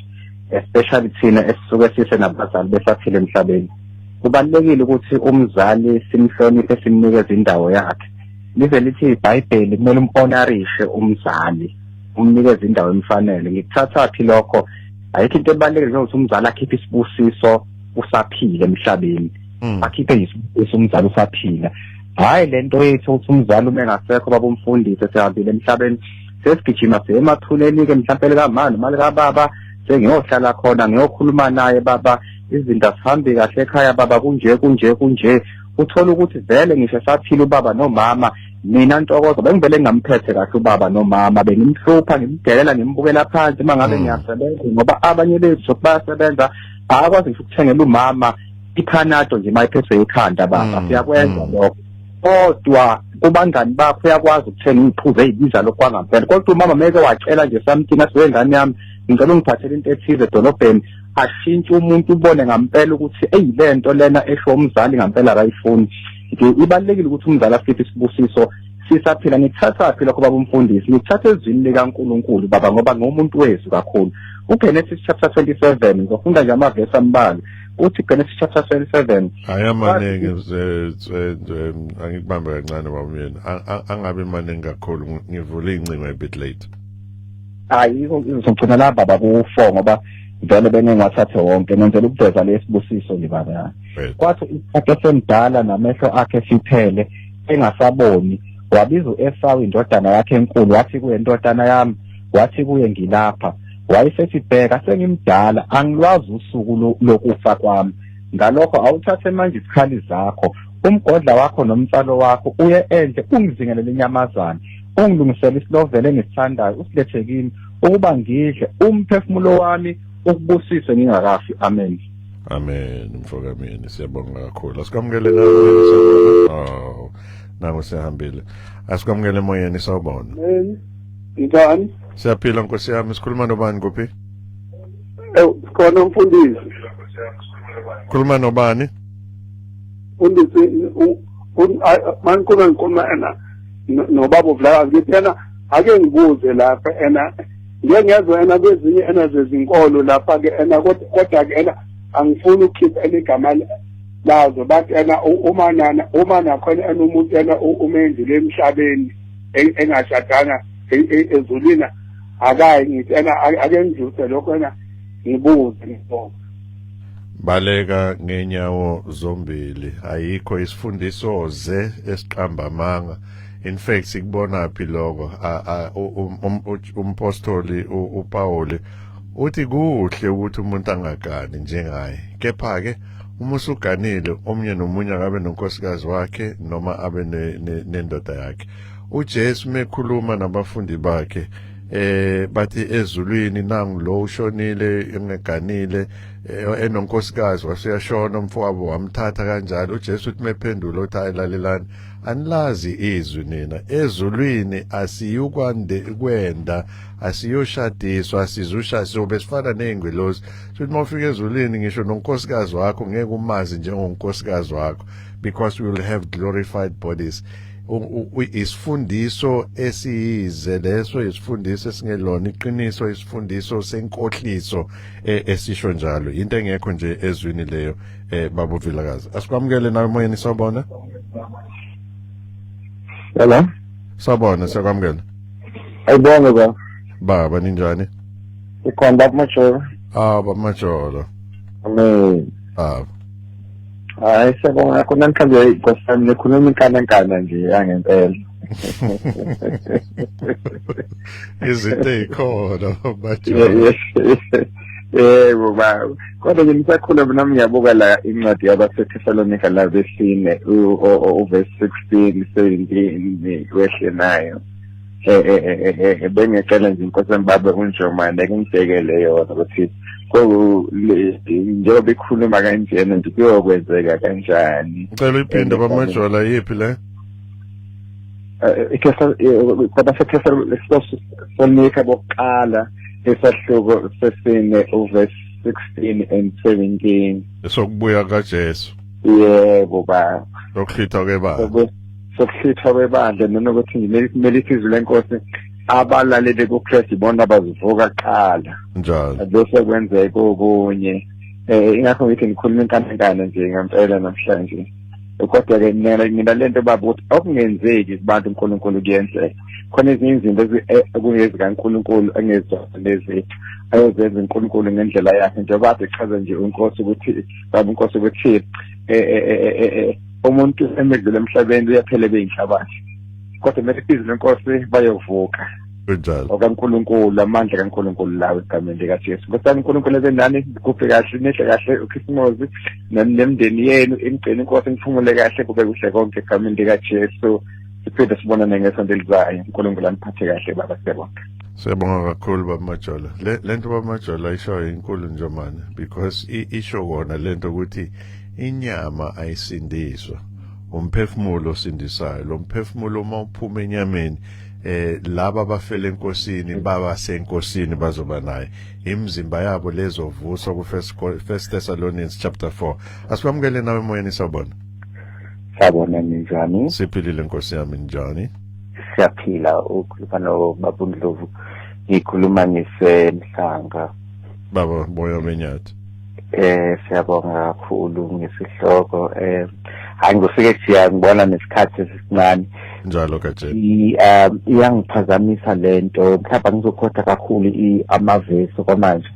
especially thina esisuke sise nabazali besaphila emhlabeni kubalekile ukuthi umzali simhloniphe simnikeze indawo yakhe. Lize lithi iBhayibheli kumele umhonorishe umzali umnikeze indawo emfanele. Ngikuthatha phi lokho ayikho into ebalekile ukuthi umzali akhiphe isibusiso usaphila emhlabeni akhiphe isibusiso umzali usaphila. Hayi lento yethu ukuthi umzali uma engasekho baba umfundisi sehambile emhlabeni sesigijima semathuleni ke mhlawumbe kamani mali kababa sengiyohlala khona ngiyokhuluma naye baba izinto asihambi kahle ekhaya baba kunje uthola ukuthi vele ngisho saphila ubaba nomama mina Ntokozo bengivele ngamphethe kahle ubaba nomama bengimhlupha ngimdelela ngimbukela phansi mangabe ngiyasebenza ngoba abanye bethu bayasebenza akwazi ukuthengela umama iPanado nje mayiphethwe ikhanda baba siyakwenza lokho kodwa kubangani bakho uyakwazi ukuthenga iziphuzo ezibiza lokwangampela kodwa umama meke wacela nje something asengane yami ngicela ungiphathele into ethize edolobheni ashintshe umuntu ubone ngampela ukuthi eyilento lena esho umzali ngampela akayifuni. Ibalekile ukuthi umzali afike isibusiso sisaphila. Ngithatha phela kuba umfundisi ngithatha ezwini likaNkulunkulu baba ngoba ngumuntu wethu kakhulu. uGenesis chapter 27 ngizofunda nje amavesi ambalwa uthi Genesis chapter 27 ayamanenge angikubambe kancane bawumyeni angabe manenge kakhulu ngivule incingo a bit late. Ayikho ngizogcina la baba ku4 ngoba vele benengathathe wonke nenzela ukuveza lesibusiso libaba. Kwathi isikhathi semdala namehlo akhe siphele engasaboni wabiza uEsawu indodana yakhe enkulu wathi kuye indodana yami wathi kuye ngilapha wayesethi bheka sengimdala angilwazi usuku lokufa kwami ngalokho awuthathe manje isikhali zakho umgodla wakho nomtsalo wakho uye endle ungizingelele inyamazana ungilungisele isilovele engisithandayo usilethe kimi ukuba ngidle umphefumulo wami ukubusise ngingakafi amen. Amen mfokamini siyabonga kakhulu asikwamukele nawe nangu sihambile asikwamukele emoyeni sawubona. Njani? Siyaphila nkosi yami sikhuluma nobani kuphi? Sikhona umfundisi. Khuluma nobani? Umfundisi mankhona ngikhuluma nobaba Vlakazi ngithi yena ake ngibuze lapha ngeke ngezwe kwezinye zezinkolo lapha ke kodwa ke angifuni ukukhipha igama lazo bathi uma nakhona umuntu umenzile emhlabeni engashadanga ezulina akayi ngithi ake ngidluse lokho ngibuze ngibonga. Baleka ngenyawo zombili ayikho isifundiso esiqamba amanga. In fact sikubona phi lokho umpostoli uPaul uthi kuhle ukuthi umuntu angagani njengaye kepha ke uma usuganile omnye nomunye akabe nonkosikazi wakhe noma abe nendoda yakhe. uJesu mekhuluma nabafundi bakhe bathi ezulwini nangu lo ushonile engeganile enonkosikazi waseyashona umfowabo wamthatha kanjalo. uJesu uthi mephendula uthi ayilalelani anilazi izwi nina ezulwini asiyukwande kwenda asiyoshadiswa asizushadiswa besifana nezingwelozi futhi mawufika ezulwini ngisho nonkosikazi wakho ngeke umazi njengonkosikazi wakho because we will have glorified bodies. Isifundiso esiyize leso isifundiso esingelona iqiniso isifundiso senkohliso esisho njalo into engekho nje ezwini leyo baba Vilakazi asikwamukele nawe moyeni sawubona. Hello sawubona siyakwamukela. Ayibonge baba ninjani? Ikhona Majolo. Baba Majolo. Amen. Hayi sebonga khona namhlanje inkosana nekhuluma inkana nje yangempela. Izinto ezikhona Majolo. Baba. Kodwa nje ngisakhuluma nami ngiyabuka la incwadi yabaseThesalonika la verse 4 uverse 16 17 wehle nayo. bengicela nje inkosi baba uNjomane ngibhekele yona ukuthi njengoba ikhuluma kanjena nje kuyokwenzeka kanjani. Ngicela uyiphinde bamajola yiphi le? Sonika bokuqala esahluko sesine uverse 16 and 17. Sokubuya kaJesu. Yebo ba. Sokuhlitha kwebandla. Sokuhlitha kwebandla nanokuthi kumele isizwe lenkosi abalaleli kuKristu ibona abazivuka kuqala. Njalo. Bese kwenzeka okunye. Ingakho ngithi ngikhuluma inkampani nje ngempela namhlanje. Kodwa-ke mina lento baba ukuthi okungenzeki kubantu uNkulunkulu kuyenzeka. Khona ezinye izinto ekungezikaNkulunkulu engezona lezethu ayozenza uNkulunkulu ngendlela yakhe njengoba echaza nje uNkosi ukuthi baba uNkosi ukuthi umuntu emedlule emhlabeni uyaphela beyinhlabathi. Kodwa mele izwi lenkosi bayovuka. Kunjalo. OkaNkulunkulu amandla kaNkulunkulu lawo egameni likaJesu. Nkosana uNkulunkulu ebenani kuphe kahle nihle kahle uKhisimusi nemndeni yenu imgcine inkosi niphumule kahle kube kuhle konke egameni likaJesu. Siphinde sibonane ngesonto elizayo. uNkulunkulu aniphathe kahle baba siyabonga. Siyabonga kakhulu bamajola. Lento bamajola isho inkulu Njomane because isho kona lento ukuthi inyama ayisindiswa. Umphefumulo osindisayo. Lo mphefumulo uma uphuma enyameni laba abafela enkosini baba senkosini bazoba naye imizimba yabo lezovuswa ku First Thessalonians chapter 4. Asibamukele nawe emoyeni sabona. Sabona ninjani? Siphilile nkosi yami njani? Siyaphila ukhuluma noBaba uNdlovu. Ngikhuluma ngisemhlanga. Baba Boya Menyathi. Siyabonga kakhulu ngesihloko hayi ngifike nje ngibona nesikhathi esincane njalo kaje iyangiphazamisa lento mhlawumbe ngizokhoda kakhulu amavesi kwamanje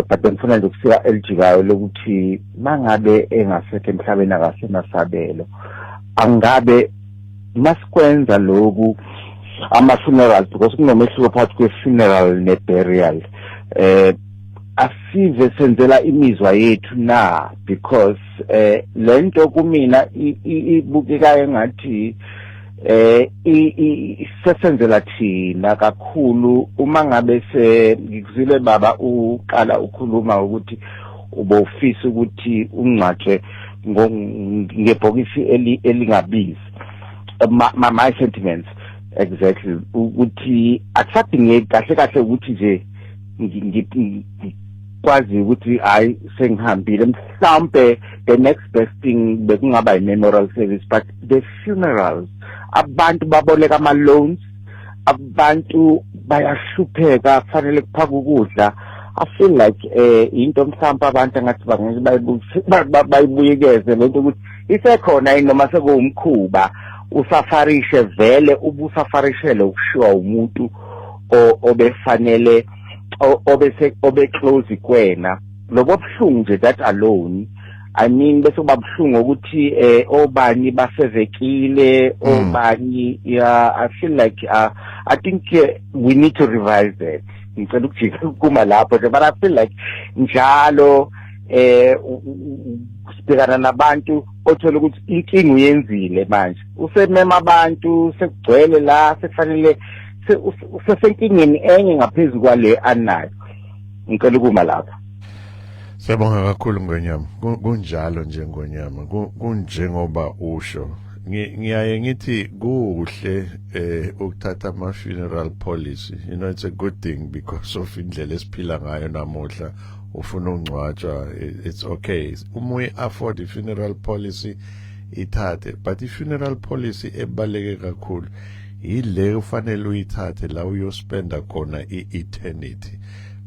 but bengifuna nje ukusiya elijikayo lokuthi mangabe engasekho emhlabeni akasenasabelo angabe masikwenza lokhu ama-funerals because kunomehluko phakathi kwe-funeral ne-burial asive senzela imizwa yethu na because lento kumina ibukeka engathi sesenzela thina kakhulu uma ngabe ngikuzile baba uqala ukhuluma ukuthi ubofisa ukuthi ungcwatshe ngebhokisi elingabizi my sentiments exactly ukuthi akusadingeki kahle ukuthi nje kwazi ukuthi hayi sengihambile mhlambe the next best thing bekungaba i-memorial service but the funerals abantu baboleka ama-loans abantu bayahlupheka kufanele kuphaka ukudla I feel like into mhlambe abantu angathi bayibuyekeze lento ukuthi isekhona noma sekuwumkhuba usafarishe vele ubusafarishele ukushiwa umuntu obefanele obe close kwena lobo buhlungu nje that alone I mean bese kuba buhlungu ukuthi obani basezekile obani I feel like I think we need to revise that ngicela ukujika kuma lapho but I feel like njalo sibhekana nabantu othola ukuthi inkinga uyenzile manje usemema abantu sekugcwele la sekufanele usesenkingeni enye ngaphezulu kwale anayo ngicela ukuma lapha. Siyabonga kakhulu Ngonyama kunjalo nje Ngonyama kunjengoba usho ngiyaye ngithi kuhle ukuthatha ama funeral policy it's a good thing because of indlela esiphila ngayo namuhla ufuna ungcwatshwa it's okay uma uyi-afford i-funeral policy ithathe but i-funeral policy ebaleke kakhulu ile ufanele uyithathe la uyospenda khona i-eternity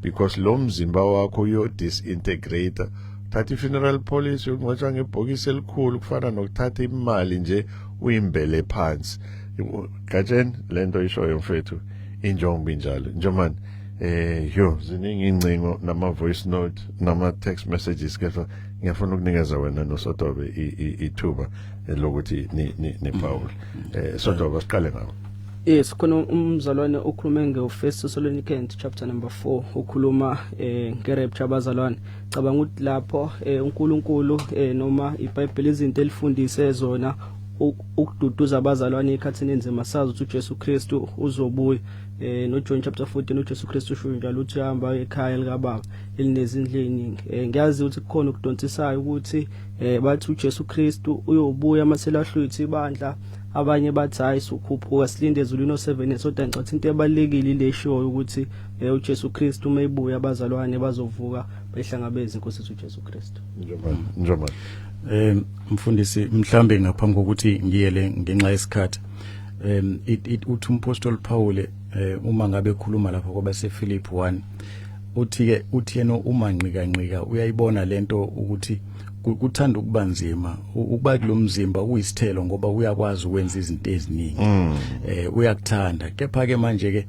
because lo mzimba wakho uyo-disintegrate thatha i-funeral policy ungcwatshwa ngebhokisi elikhulu kufana nokuthatha imali nje uyimbele phansi Gatsheni lento ishoyo mfethu injongo injalo Njomane ziningi incingo nama voice note nama text messages kepha ngiyafuna ukunikeza wena noSotobe ithuba lokuthi ni Paul Sotobe siqale ngawo. Yes khona umzalwane okhuluma ngeFirst Thessalonians chapter number 4 ukhuluma ngerapture abazalwane cabanga ukuthi lapho uNkulunkulu noma iBhayibheli izinto elifundise zona ukududuza abazalwane ekhathini enzima sazi ukuthi uJesu Kristu uzobuya no John chapter 14 uJesu Kristu usho njalo uthi uhamba ekhaya lika baba elinezindlu eziningi ngiyazi ukuthi kukhona ukudonsisayo ukuthi bathi uJesu Kristu uyobuya amaselahlwithi ibandla abanye bathi hayi sukhuphuka silinde ezulwini no7 soda ngicathi into ebalekile leshoyo ukuthi uJesu Kristu mayibuya abazalwane bazovuka behlangabeza inkosi yethu uJesu Kristu. Njomani mfundisi mhlambe ngaphambi kokuthi ngiyele ngenxa yesikhathi uthi umpostoli Paul uma ngabe ekhuluma lapha kwabase Philip 1 uthi yena uma nqika uyayibona lento ukuthi kuthanda ukubanzima ukuba kulomzimba uyisithelo ngoba uyakwazi ukwenza izinto eziningi uyakuthanda kepha ke manje ke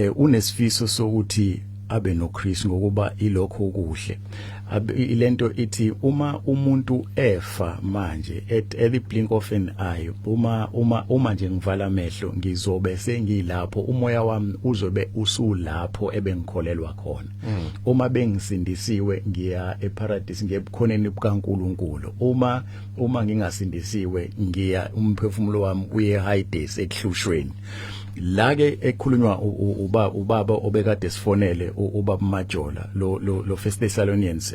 unesifiso sokuthi abe noKristu ngokuba ilokho okuhle ilento ithi uma umuntu efa manje at the blink of an eye uma nje ngivala amehlo ngizobe sengilapho umoya wami uzobe usulapho ebengikholelwa khona uma bengisindisiwe ngiya eparadise ngiye ebukhoneni bukaNkulunkulu uma ngingasindisiwe ngiya umphefumulo wami uye Hades ekuhlushweni la ke ekhulunywa ubaba obekade sifonele ubaba Majola lo 1 Thessalonians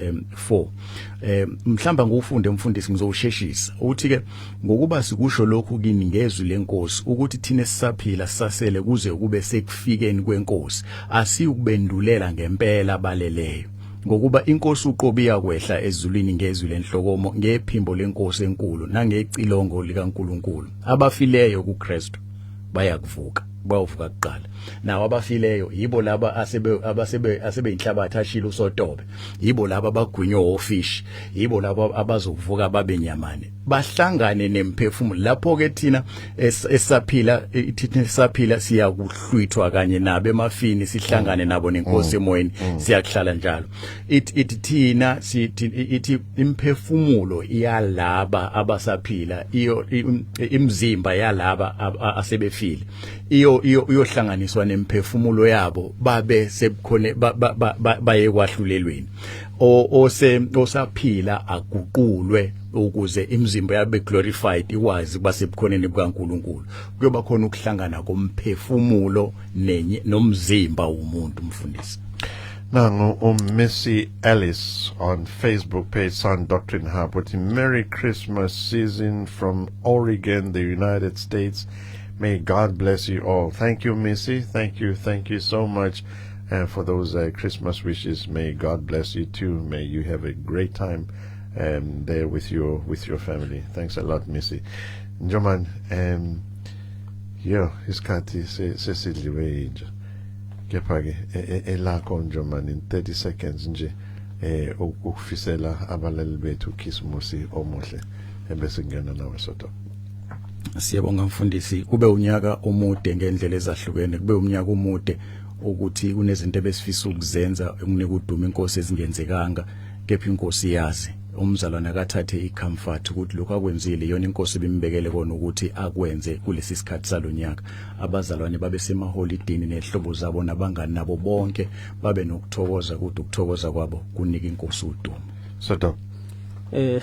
4 mhlamba ngufunde umfundisi ngizowusheshisa uthi ke ngokuba sikusho lokhu kini ngezwi lenkosi ukuthi thina sisaphila sasele kuze kube sekufikeni kwenkosi asiyukubendulela ngempela abaleleyo ngokuba inkosi uqobi yakwehla ezulwini ngezwi lenhlokomo ngephimbo lenkosi enkulu nangecilongo likaNkulunkulu abafileyo kuKristu bayakuvuka bayovuka kuqala nawo abafileyo yibo laba asebe inhlabathi ashilo usotobe yibo laba abagwinywa ofish yibo laba abazovuka babe nyamane bahlangane nemphefumulo lapho ke thina esaphila siyakuhlwithwa kanye nabe emafini sihlangane nabo nenkosi emoyeni siyakuhlala njalo ithi thina ithi imphefumulo iyalaba abasaphila iyo imzimba yalaba asebefile iyohlanganiswa nemphefumulo yabo babe sebukhone baye kwahlulelweni osaphila aguqulwe ukuze imizimba yabe glorified ikwazi basebukhoneni bukaNkulunkulu kuyoba khona ukuhlangana komphefumulo nomzimba womuntu mfundisi. Now, Missy Ellis on Facebook page Sound Doctrine Hub with Merry Christmas season from Oregon, the United States. May God bless you all. Thank you, Missy. Thank you so much for those Christmas wishes. May God bless you too. May you have a great time there with your family. Thanks a lot, Missy. Njoman, isikhathi sesidliwe nje. Kepha-ke elakho Njoman in 30 seconds nje ukufisela abalali bethu uKhisimusi omuhle ebese ngena nawe soto. Siyabonga mfundisi kube unyaka omude ngendlela ezahlukene kube umnyaka omude ukuthi kunezinto ebesifisa ukuzenza ukunika uduma inkosi ezingenzekanga kepha inkosi yazi umzalwane akathathe icomfort ukuthi lokho akwenzile yona inkosi bimbekele kona ukuthi akwenze kulesi sikhathi salonyaka abazalwane babe semaholidini nehlobo zabo nabangani nabo bonke babe nokuthokoza ukuthi ukuthokoza kwabo kunika inkosi udumo soto.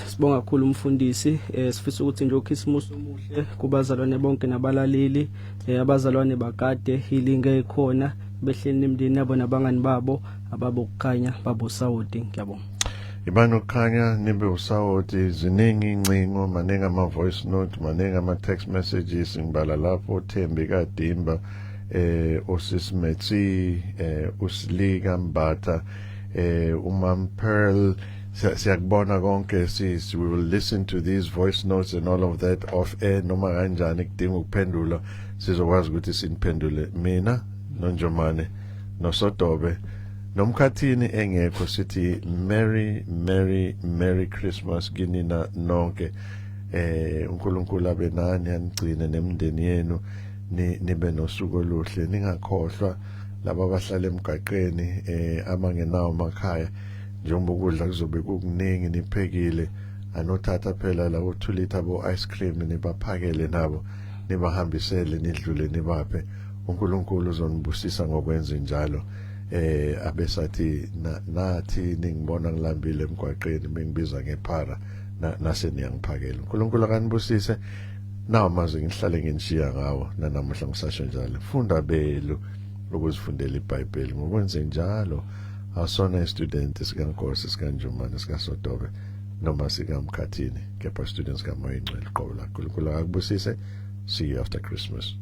Sibonga kakhulu umfundisi sifisa ukuthi nje uKhisimusi omuhle kubazalwane bonke nabalaleli abazalwane bakade ilinge ekhona behleli nemndeni yabo nabangani babo ababokukhanya babo Sawoti ngiyabonga. Ibano khanya nibe usawoti ziningi incingo maningi ama voice note maningi ama text messages ngibala lapho Thembi Kadimba uSismetsi uSilika Mbatha umam Pearl siyakubona konke sis. We will listen to these voice notes and all of that off air noma kanjani kudinga ukuphendula sizokwazi ukuthi siniphendule mina noNjomane noSotobe nomkhathini engekho sithi Merry Christmas kinina nonke uNkulunkulu abe nani anigcine nemndeni yenu nibe nosuku oluhle ningakhohlwa laba abahlala emgaqeni abangenawo emakhaya njengoba ukudla kuzobe kukuningi niphekile anothatha phela la 2 liter bo ice cream nibaphakele nabo nibahambisele nidlule nibaphe uNkulunkulu uzonibusisa ngokwenza njalo abesathi nathi ningibona ngilambile emgwaqeni bengibiza ngephara nase niyangiphakela uNkulunkulu akanibusise nawo amazwi ngihlale nginishiya ngawo nanamuhla ngisasho njalo funda belu ukuzifundela iBhayibheli ngokwenze njalo awusona istudent sikankosi sikanjumane sikaSotobe noma sikamkhathini kepha students kamoya ingcwele qobo la uNkulunkulu akubusise see you after Christmas.